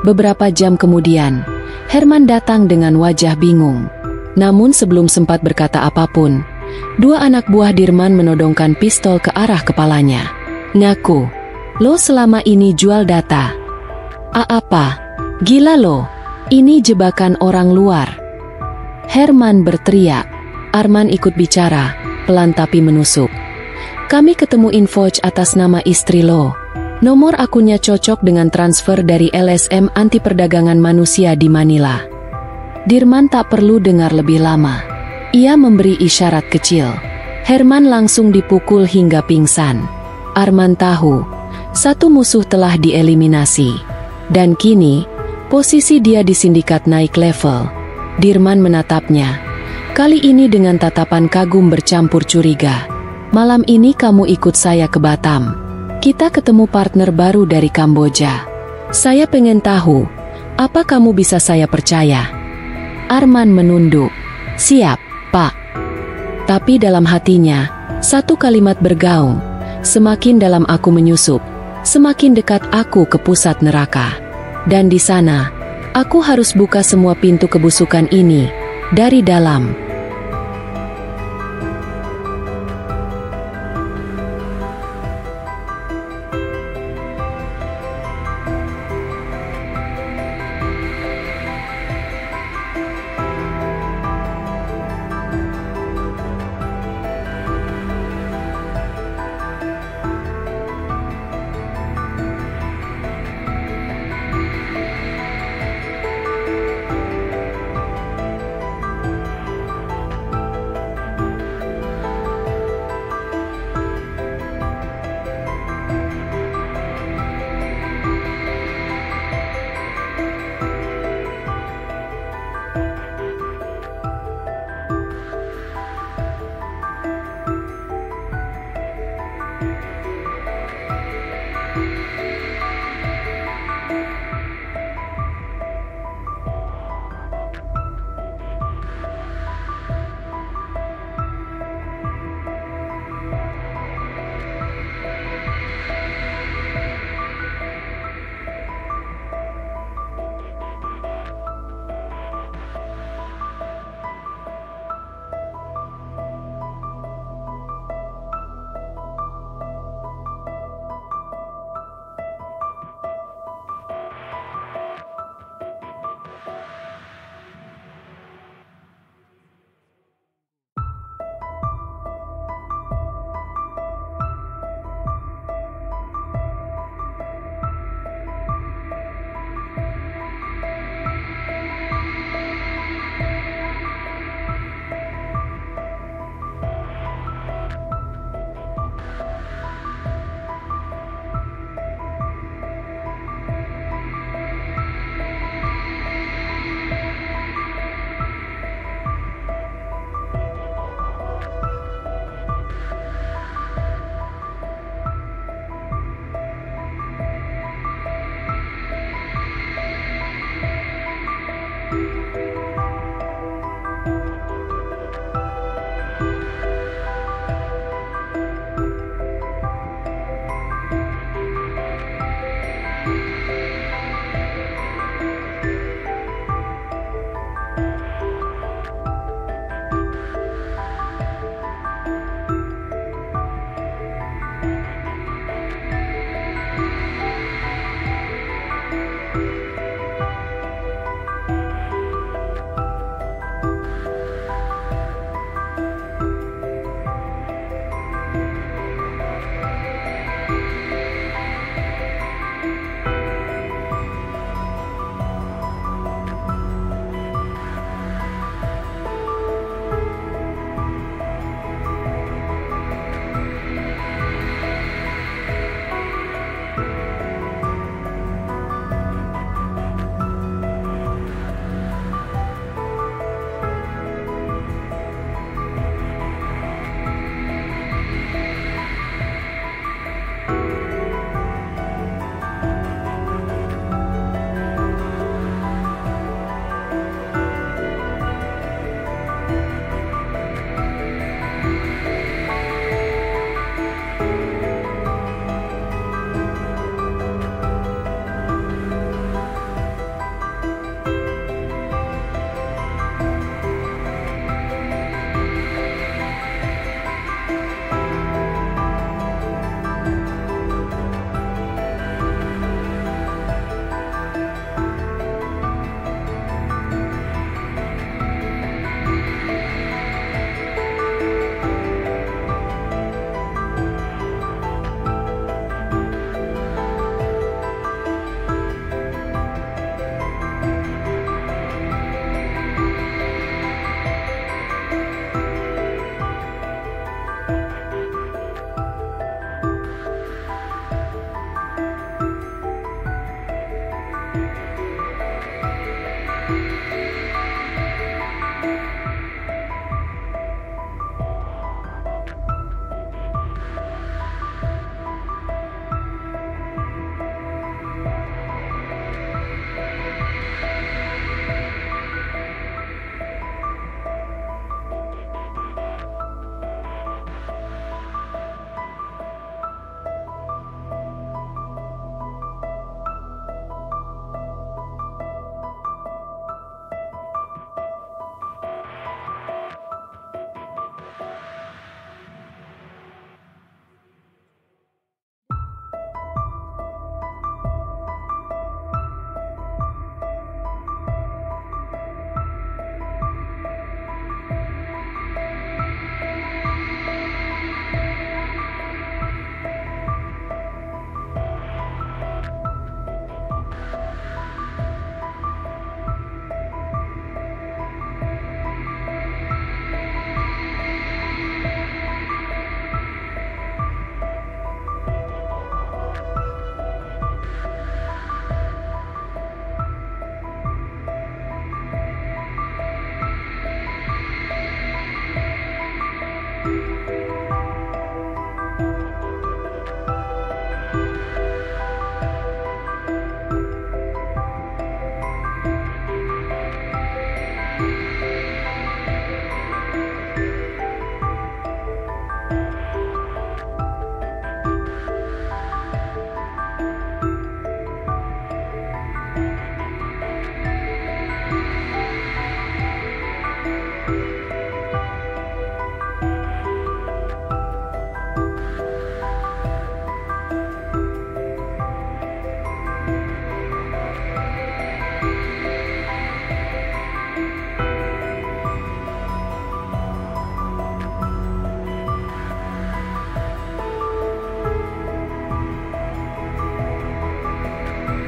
Beberapa jam kemudian, Herman datang dengan wajah bingung. Namun sebelum sempat berkata apapun, dua anak buah Dirman menodongkan pistol ke arah kepalanya. "Ngaku, lo selama ini jual data." Apa? Gila lo, ini jebakan orang luar." Herman berteriak. Arman ikut bicara, pelan tapi menusuk. "Kami ketemu info atas nama istri lo. Nomor akunnya cocok dengan transfer dari LSM anti perdagangan manusia di Manila." Dirman tak perlu dengar lebih lama. Ia memberi isyarat kecil. Herman langsung dipukul hingga pingsan. Arman tahu, satu musuh telah dieliminasi. Dan kini, posisi dia di sindikat naik level. Dirman menatapnya. Kali ini dengan tatapan kagum bercampur curiga. "Malam ini kamu ikut saya ke Batam. Kita ketemu partner baru dari Kamboja. Saya pengen tahu, apa kamu bisa saya percaya?" Arman menunduk. "Siap, Pak." Tapi dalam hatinya, satu kalimat bergaung. "Semakin dalam aku menyusup, semakin dekat aku ke pusat neraka. Dan di sana, aku harus buka semua pintu kebusukan ini dari dalam."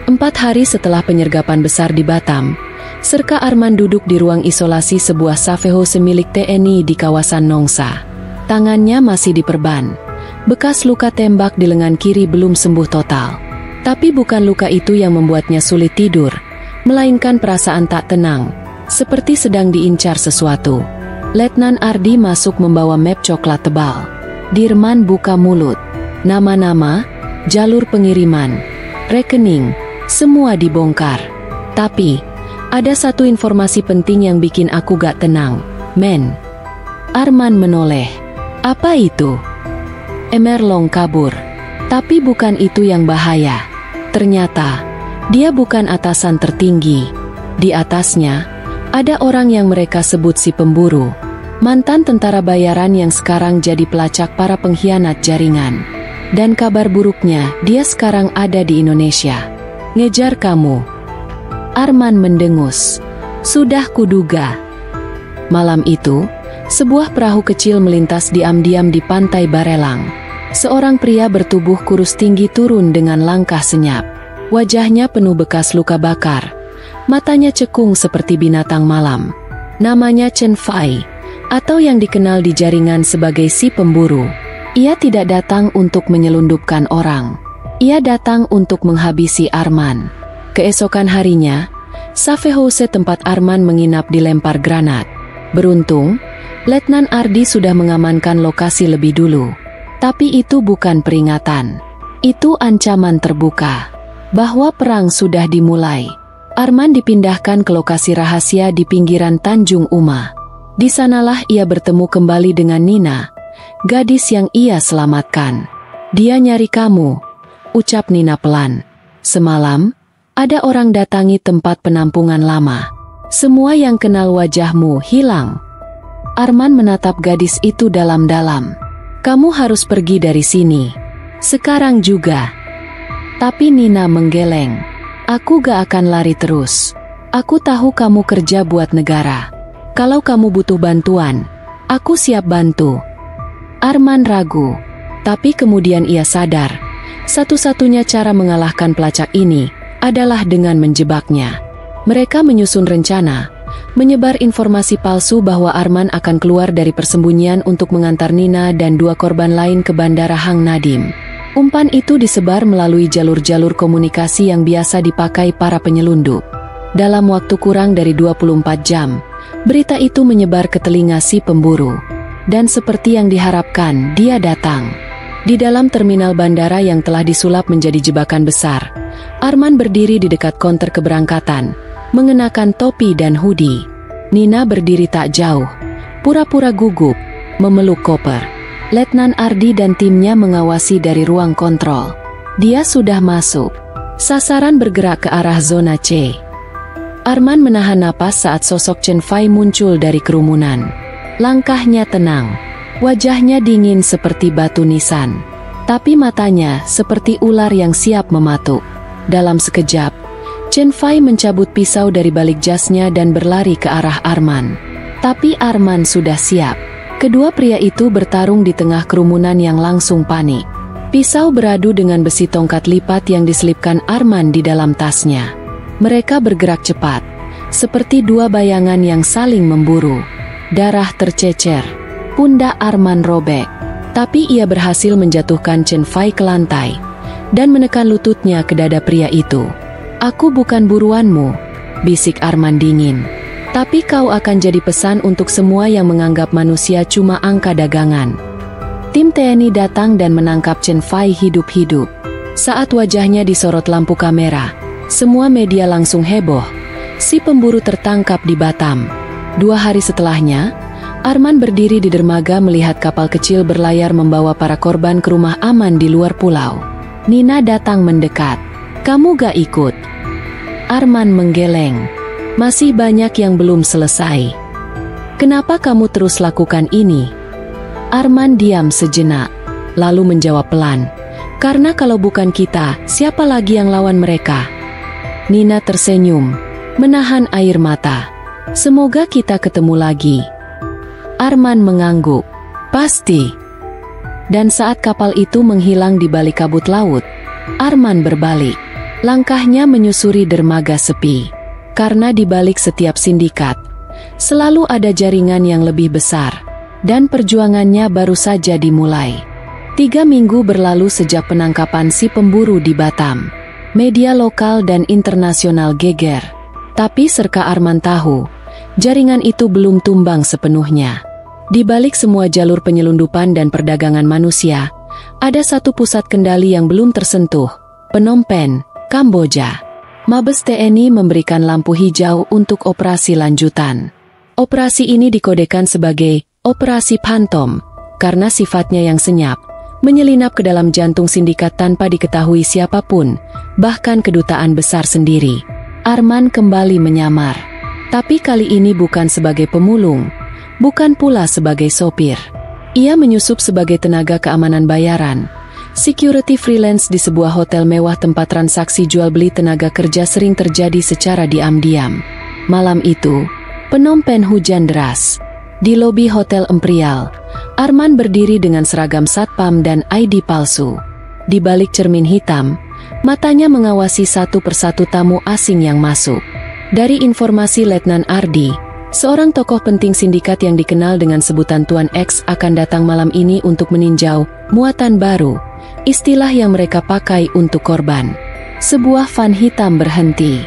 4 hari setelah penyergapan besar di Batam, Serka Arman duduk di ruang isolasi sebuah Safehouse milik TNI di kawasan Nongsa. Tangannya masih diperban. Bekas luka tembak di lengan kiri belum sembuh total. Tapi bukan luka itu yang membuatnya sulit tidur, melainkan perasaan tak tenang, seperti sedang diincar sesuatu. Letnan Ardi masuk membawa map coklat tebal. Dirman buka mulut. Nama-nama, jalur pengiriman, rekening, semua dibongkar. Tapi, ada satu informasi penting yang bikin aku gak tenang, men. Arman menoleh. Apa itu? Emerlong kabur. Tapi bukan itu yang bahaya. Ternyata, dia bukan atasan tertinggi. Di atasnya, ada orang yang mereka sebut si pemburu. Mantan tentara bayaran yang sekarang jadi pelacak para pengkhianat jaringan. Dan kabar buruknya, dia sekarang ada di Indonesia. Ngejar kamu. Arman mendengus. Sudah kuduga. Malam itu, sebuah perahu kecil melintas diam-diam di pantai Barelang. Seorang pria bertubuh kurus tinggi turun dengan langkah senyap. Wajahnya penuh bekas luka bakar. Matanya cekung seperti binatang malam. Namanya Chen Fai, atau yang dikenal di jaringan sebagai si pemburu. Ia tidak datang untuk menyelundupkan orang. Ia datang untuk menghabisi Arman. Keesokan harinya, Safehouse tempat Arman menginap dilempar granat. Beruntung, Letnan Ardi sudah mengamankan lokasi lebih dulu. Tapi itu bukan peringatan. Itu ancaman terbuka bahwa perang sudah dimulai. Arman dipindahkan ke lokasi rahasia di pinggiran Tanjung Uma. Di sanalah ia bertemu kembali dengan Nina, gadis yang ia selamatkan. Dia nyari kamu, ucap Nina pelan. Semalam, ada orang datangi tempat penampungan lama. Semua yang kenal wajahmu hilang. Arman menatap gadis itu dalam-dalam. Kamu harus pergi dari sini. Sekarang juga. Tapi Nina menggeleng. Aku gak akan lari terus. Aku tahu kamu kerja buat negara. Kalau kamu butuh bantuan, aku siap bantu. Arman ragu. Tapi kemudian ia sadar, satu-satunya cara mengalahkan pelacak ini adalah dengan menjebaknya. Mereka menyusun rencana, menyebar informasi palsu bahwa Arman akan keluar dari persembunyian untuk mengantar Nina dan 2 korban lain ke Bandara Hang Nadim. Umpan itu disebar melalui jalur-jalur komunikasi yang biasa dipakai para penyelundup. Dalam waktu kurang dari 24 jam, berita itu menyebar ke telinga si pemburu. Dan seperti yang diharapkan, dia datang. Di dalam terminal bandara yang telah disulap menjadi jebakan besar, Arman berdiri di dekat konter keberangkatan, mengenakan topi dan hoodie. Nina berdiri tak jauh, pura-pura gugup, memeluk koper. Letnan Ardi dan timnya mengawasi dari ruang kontrol. Dia sudah masuk. Sasaran bergerak ke arah zona C. Arman menahan napas saat sosok Chen Fai muncul dari kerumunan. Langkahnya tenang. Wajahnya dingin seperti batu nisan. Tapi matanya seperti ular yang siap mematuk. Dalam sekejap, Chen Fai mencabut pisau dari balik jasnya dan berlari ke arah Arman. Tapi Arman sudah siap. Kedua pria itu bertarung di tengah kerumunan yang langsung panik. Pisau beradu dengan besi tongkat lipat yang diselipkan Arman di dalam tasnya. Mereka bergerak cepat, seperti 2 bayangan yang saling memburu. Darah tercecer, pundak Arman robek. Tapi ia berhasil menjatuhkan Chen Fai ke lantai dan menekan lututnya ke dada pria itu. Aku bukan buruanmu, bisik Arman dingin. Tapi kau akan jadi pesan untuk semua yang menganggap manusia cuma angka dagangan. Tim TNI datang dan menangkap Chen Fai hidup-hidup. Saat wajahnya disorot lampu kamera, semua media langsung heboh. Si pemburu tertangkap di Batam. 2 hari setelahnya, Arman berdiri di dermaga melihat kapal kecil berlayar membawa para korban ke rumah aman di luar pulau. Nina datang mendekat. Kamu gak ikut? Arman menggeleng. Masih banyak yang belum selesai. Kenapa kamu terus lakukan ini? Arman diam sejenak, lalu menjawab pelan. Karena kalau bukan kita, siapa lagi yang lawan mereka? Nina tersenyum, menahan air mata. Semoga kita ketemu lagi. Arman mengangguk. Pasti. Dan saat kapal itu menghilang di balik kabut laut, Arman berbalik. Langkahnya menyusuri dermaga sepi. Karena di balik setiap sindikat, selalu ada jaringan yang lebih besar. Dan perjuangannya baru saja dimulai. 3 minggu berlalu sejak penangkapan si pemburu di Batam. Media lokal dan internasional geger. Tapi Serka Arman tahu, jaringan itu belum tumbang sepenuhnya. Di balik semua jalur penyelundupan dan perdagangan manusia, ada satu pusat kendali yang belum tersentuh, Phnom Penh, Kamboja. Mabes TNI memberikan lampu hijau untuk operasi lanjutan. Operasi ini dikodekan sebagai Operasi Phantom, karena sifatnya yang senyap, menyelinap ke dalam jantung sindikat tanpa diketahui siapapun, bahkan kedutaan besar sendiri. Arman kembali menyamar. Tapi kali ini bukan sebagai pemulung, bukan pula sebagai sopir. Ia menyusup sebagai tenaga keamanan bayaran, security freelance di sebuah hotel mewah tempat transaksi jual-beli tenaga kerja sering terjadi secara diam-diam. Malam itu, Phnom Penh hujan deras. Di lobi Hotel Imperial, Arman berdiri dengan seragam satpam dan ID palsu. Di balik cermin hitam, matanya mengawasi satu persatu tamu asing yang masuk. Dari informasi Letnan Ardi, seorang tokoh penting sindikat yang dikenal dengan sebutan Tuan X akan datang malam ini untuk meninjau muatan baru, istilah yang mereka pakai untuk korban. Sebuah van hitam berhenti.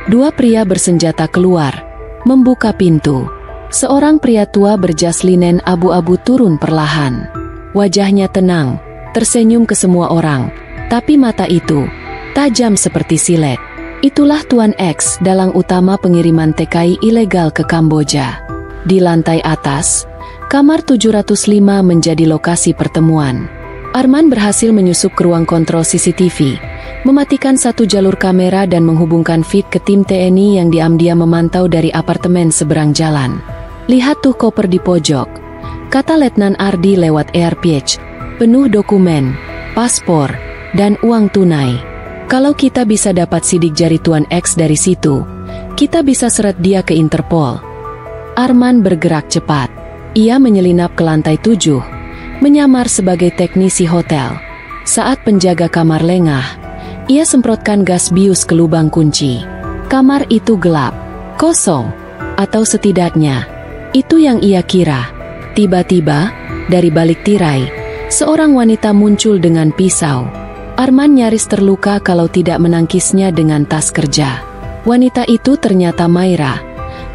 2 pria bersenjata keluar, membuka pintu. Seorang pria tua berjas linen abu-abu turun perlahan. Wajahnya tenang, tersenyum ke semua orang, tapi mata itu tajam seperti silet. Itulah Tuan X, dalang utama pengiriman TKI ilegal ke Kamboja. Di lantai atas, kamar 705 menjadi lokasi pertemuan. Arman berhasil menyusup ke ruang kontrol CCTV, mematikan satu jalur kamera dan menghubungkan feed ke tim TNI yang diam-diam memantau dari apartemen seberang jalan. "Lihat tuh koper di pojok," kata Letnan Ardi lewat earpiece, "penuh dokumen, paspor, dan uang tunai. Kalau kita bisa dapat sidik jari Tuan X dari situ, kita bisa seret dia ke Interpol." Arman bergerak cepat. Ia menyelinap ke lantai 7, menyamar sebagai teknisi hotel. Saat penjaga kamar lengah, ia semprotkan gas bius ke lubang kunci. Kamar itu gelap, kosong, atau setidaknya itu yang ia kira. Tiba-tiba, dari balik tirai, seorang wanita muncul dengan pisau. Arman nyaris terluka kalau tidak menangkisnya dengan tas kerja. Wanita itu ternyata Maira,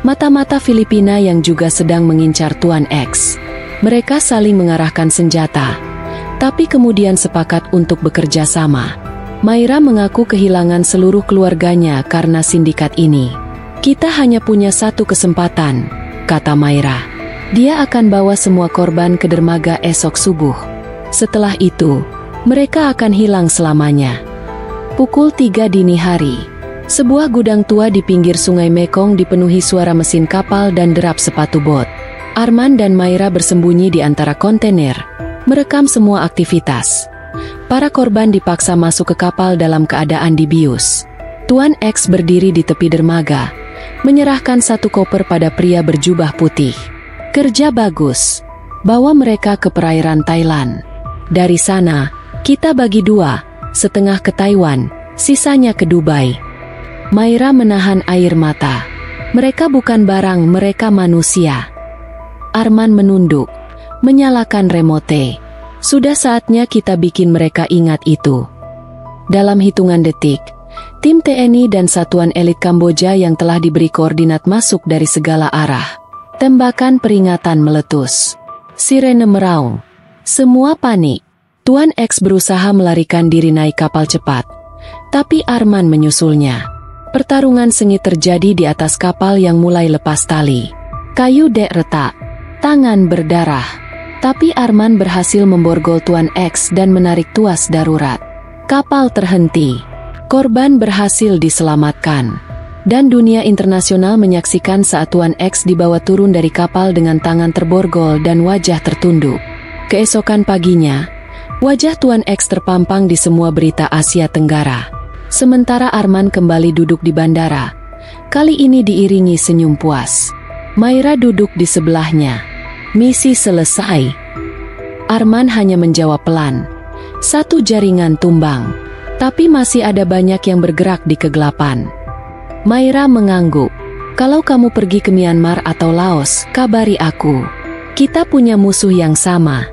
mata-mata Filipina yang juga sedang mengincar Tuan X. Mereka saling mengarahkan senjata, tapi kemudian sepakat untuk bekerja sama. Maira mengaku kehilangan seluruh keluarganya karena sindikat ini. "Kita hanya punya satu kesempatan," kata Maira. "Dia akan bawa semua korban ke dermaga esok subuh. Setelah itu, mereka akan hilang selamanya." Pukul 3 dini hari. Sebuah gudang tua di pinggir sungai Mekong dipenuhi suara mesin kapal dan derap sepatu bot. Arman dan Maira bersembunyi di antara kontainer, merekam semua aktivitas. Para korban dipaksa masuk ke kapal dalam keadaan dibius. Tuan X berdiri di tepi dermaga, menyerahkan satu koper pada pria berjubah putih. "Kerja bagus. Bawa mereka ke perairan Thailand. Dari sana, kita bagi 2, setengah ke Taiwan, sisanya ke Dubai." Maira menahan air mata. "Mereka bukan barang, mereka manusia." Arman menunduk, menyalakan remote. "Sudah saatnya kita bikin mereka ingat itu." Dalam hitungan detik, tim TNI dan satuan elit Kamboja yang telah diberi koordinat masuk dari segala arah. Tembakan peringatan meletus. Sirene meraung. Semua panik. Tuan X berusaha melarikan diri naik kapal cepat, tapi Arman menyusulnya. Pertarungan sengit terjadi di atas kapal yang mulai lepas tali. Kayu dek retak, tangan berdarah. Tapi Arman berhasil memborgol Tuan X dan menarik tuas darurat. Kapal terhenti. Korban berhasil diselamatkan. Dan dunia internasional menyaksikan saat Tuan X dibawa turun dari kapal dengan tangan terborgol dan wajah tertunduk. Keesokan paginya, wajah Tuan X terpampang di semua berita Asia Tenggara. Sementara Arman kembali duduk di bandara, kali ini diiringi senyum puas. Maira duduk di sebelahnya. "Misi selesai." Arman hanya menjawab pelan. "Satu jaringan tumbang." Tapi masih ada banyak yang bergerak di kegelapan. Maira mengangguk. Kalau kamu pergi ke Myanmar atau Laos, kabari aku. Kita punya musuh yang sama.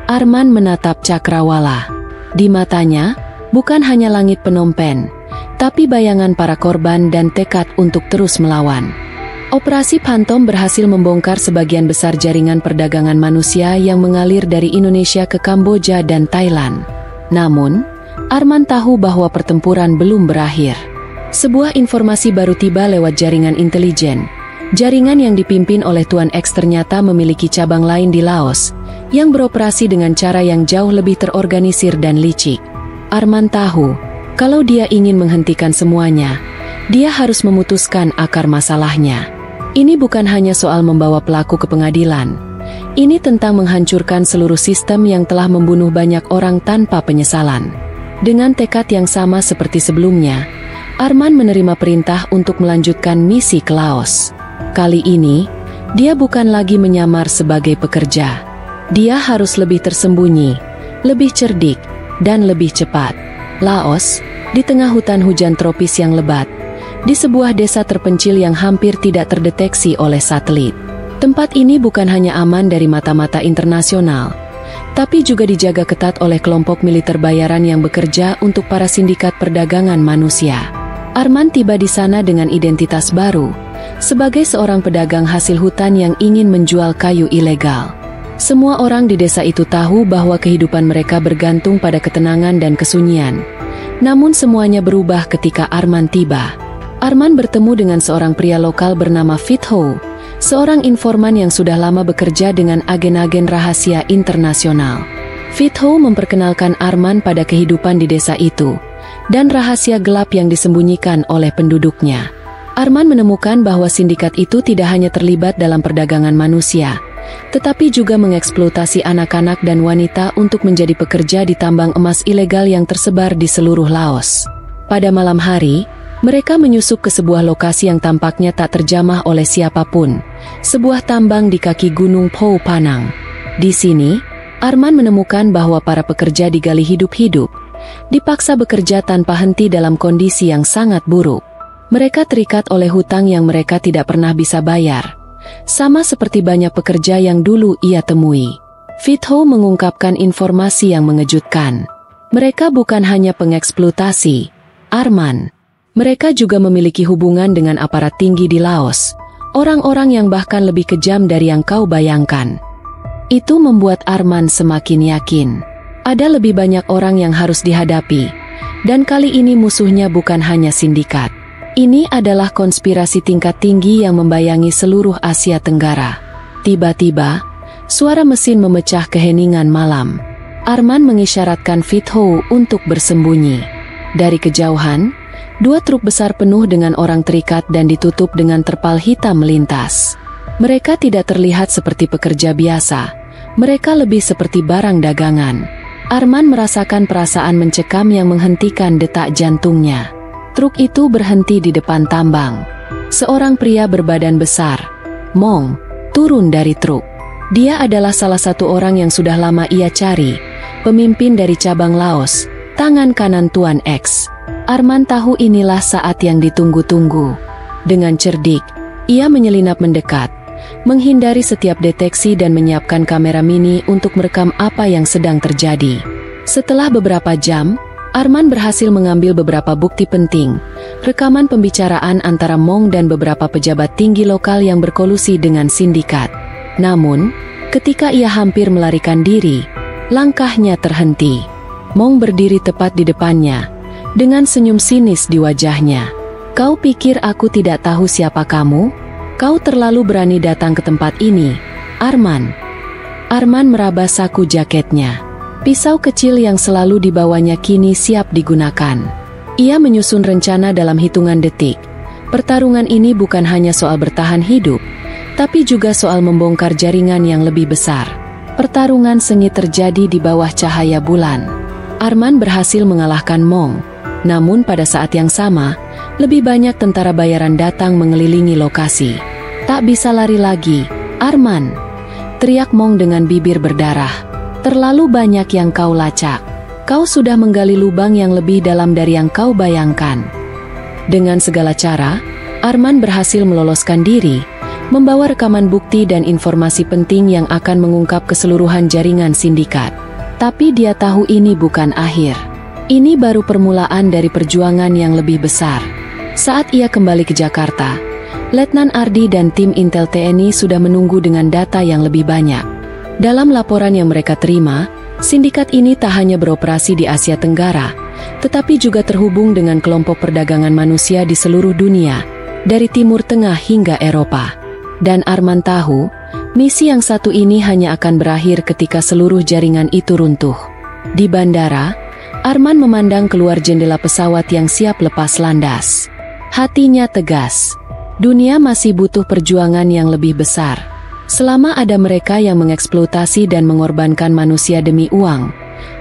Arman menatap Cakrawala. Di matanya, bukan hanya langit Phnom Penh, tapi bayangan para korban dan tekad untuk terus melawan. Operasi Phantom berhasil membongkar sebagian besar jaringan perdagangan manusia yang mengalir dari Indonesia ke Kamboja dan Thailand. Namun, Arman tahu bahwa pertempuran belum berakhir. Sebuah informasi baru tiba lewat jaringan intelijen. Jaringan yang dipimpin oleh Tuan X ternyata memiliki cabang lain di Laos, yang beroperasi dengan cara yang jauh lebih terorganisir dan licik. Arman tahu, kalau dia ingin menghentikan semuanya, dia harus memutuskan akar masalahnya. Ini bukan hanya soal membawa pelaku ke pengadilan. Ini tentang menghancurkan seluruh sistem yang telah membunuh banyak orang tanpa penyesalan. Dengan tekad yang sama seperti sebelumnya, Arman menerima perintah untuk melanjutkan misi ke Laos. Kali ini, dia bukan lagi menyamar sebagai pekerja. Dia harus lebih tersembunyi, lebih cerdik, dan lebih cepat. Laos, di tengah hutan hujan tropis yang lebat, di sebuah desa terpencil yang hampir tidak terdeteksi oleh satelit. Tempat ini bukan hanya aman dari mata-mata internasional, tapi juga dijaga ketat oleh kelompok militer bayaran yang bekerja untuk para sindikat perdagangan manusia. Arman tiba di sana dengan identitas baru, sebagai seorang pedagang hasil hutan yang ingin menjual kayu ilegal. Semua orang di desa itu tahu bahwa kehidupan mereka bergantung pada ketenangan dan kesunyian. Namun semuanya berubah ketika Arman tiba. Arman bertemu dengan seorang pria lokal bernama Fit Ho, seorang informan yang sudah lama bekerja dengan agen-agen rahasia internasional. Fit Ho memperkenalkan Arman pada kehidupan di desa itu, dan rahasia gelap yang disembunyikan oleh penduduknya. Arman menemukan bahwa sindikat itu tidak hanya terlibat dalam perdagangan manusia, tetapi juga mengeksploitasi anak-anak dan wanita untuk menjadi pekerja di tambang emas ilegal yang tersebar di seluruh Laos. Pada malam hari, mereka menyusup ke sebuah lokasi yang tampaknya tak terjamah oleh siapapun, sebuah tambang di kaki gunung Pho Phanang. Di sini, Arman menemukan bahwa para pekerja digali hidup-hidup, dipaksa bekerja tanpa henti dalam kondisi yang sangat buruk. Mereka terikat oleh hutang yang mereka tidak pernah bisa bayar, sama seperti banyak pekerja yang dulu ia temui. Fit Ho mengungkapkan informasi yang mengejutkan. Mereka bukan hanya pengeksploitasi, Arman. Mereka juga memiliki hubungan dengan aparat tinggi di Laos, orang-orang yang bahkan lebih kejam dari yang kau bayangkan. Itu membuat Arman semakin yakin. Ada lebih banyak orang yang harus dihadapi, dan kali ini musuhnya bukan hanya sindikat. Ini adalah konspirasi tingkat tinggi yang membayangi seluruh Asia Tenggara. Tiba-tiba, suara mesin memecah keheningan malam. Arman mengisyaratkan Fit Ho untuk bersembunyi. Dari kejauhan, dua truk besar penuh dengan orang terikat dan ditutup dengan terpal hitam melintas. Mereka tidak terlihat seperti pekerja biasa, mereka lebih seperti barang dagangan. Arman merasakan perasaan mencekam yang menghentikan detak jantungnya. Truk itu berhenti di depan tambang. Seorang pria berbadan besar, Mong, turun dari truk. Dia adalah salah satu orang yang sudah lama ia cari, pemimpin dari cabang Laos, tangan kanan Tuan X. Arman tahu inilah saat yang ditunggu-tunggu. Dengan cerdik, ia menyelinap mendekat, menghindari setiap deteksi dan menyiapkan kamera mini untuk merekam apa yang sedang terjadi. Setelah beberapa jam, Arman berhasil mengambil beberapa bukti penting, rekaman pembicaraan antara Mong dan beberapa pejabat tinggi lokal yang berkolusi dengan sindikat. Namun, ketika ia hampir melarikan diri, langkahnya terhenti. Mong berdiri tepat di depannya, dengan senyum sinis di wajahnya. "Kau pikir aku tidak tahu siapa kamu? Kau terlalu berani datang ke tempat ini, Arman." Arman meraba saku jaketnya. Pisau kecil yang selalu dibawanya kini siap digunakan. Ia menyusun rencana dalam hitungan detik. Pertarungan ini bukan hanya soal bertahan hidup, tapi juga soal membongkar jaringan yang lebih besar. Pertarungan sengit terjadi di bawah cahaya bulan. Arman berhasil mengalahkan Mong. Namun pada saat yang sama, lebih banyak tentara bayaran datang mengelilingi lokasi. "Tak bisa lari lagi, Arman," teriak Mong dengan bibir berdarah. "Terlalu banyak yang kau lacak." Kau sudah menggali lubang yang lebih dalam dari yang kau bayangkan. Dengan segala cara, Arman berhasil meloloskan diri, membawa rekaman bukti dan informasi penting yang akan mengungkap keseluruhan jaringan sindikat. Tapi dia tahu ini bukan akhir. Ini baru permulaan dari perjuangan yang lebih besar. Saat ia kembali ke Jakarta, Letnan Ardi dan tim Intel TNI sudah menunggu dengan data yang lebih banyak. Dalam laporan yang mereka terima, sindikat ini tak hanya beroperasi di Asia Tenggara, tetapi juga terhubung dengan kelompok perdagangan manusia di seluruh dunia, dari Timur Tengah hingga Eropa. Dan Arman tahu, misi yang satu ini hanya akan berakhir ketika seluruh jaringan itu runtuh. Di bandara, Arman memandang keluar jendela pesawat yang siap lepas landas. Hatinya tegas. Dunia masih butuh perjuangan yang lebih besar. Selama ada mereka yang mengeksploitasi dan mengorbankan manusia demi uang,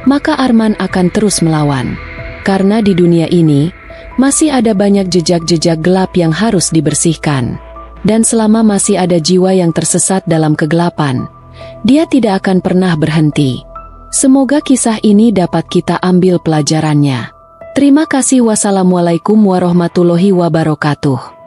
maka Arman akan terus melawan. Karena di dunia ini, masih ada banyak jejak-jejak gelap yang harus dibersihkan. Dan selama masih ada jiwa yang tersesat dalam kegelapan, dia tidak akan pernah berhenti. Semoga kisah ini dapat kita ambil pelajarannya. Terima kasih. Wassalamualaikum warahmatullahi wabarakatuh.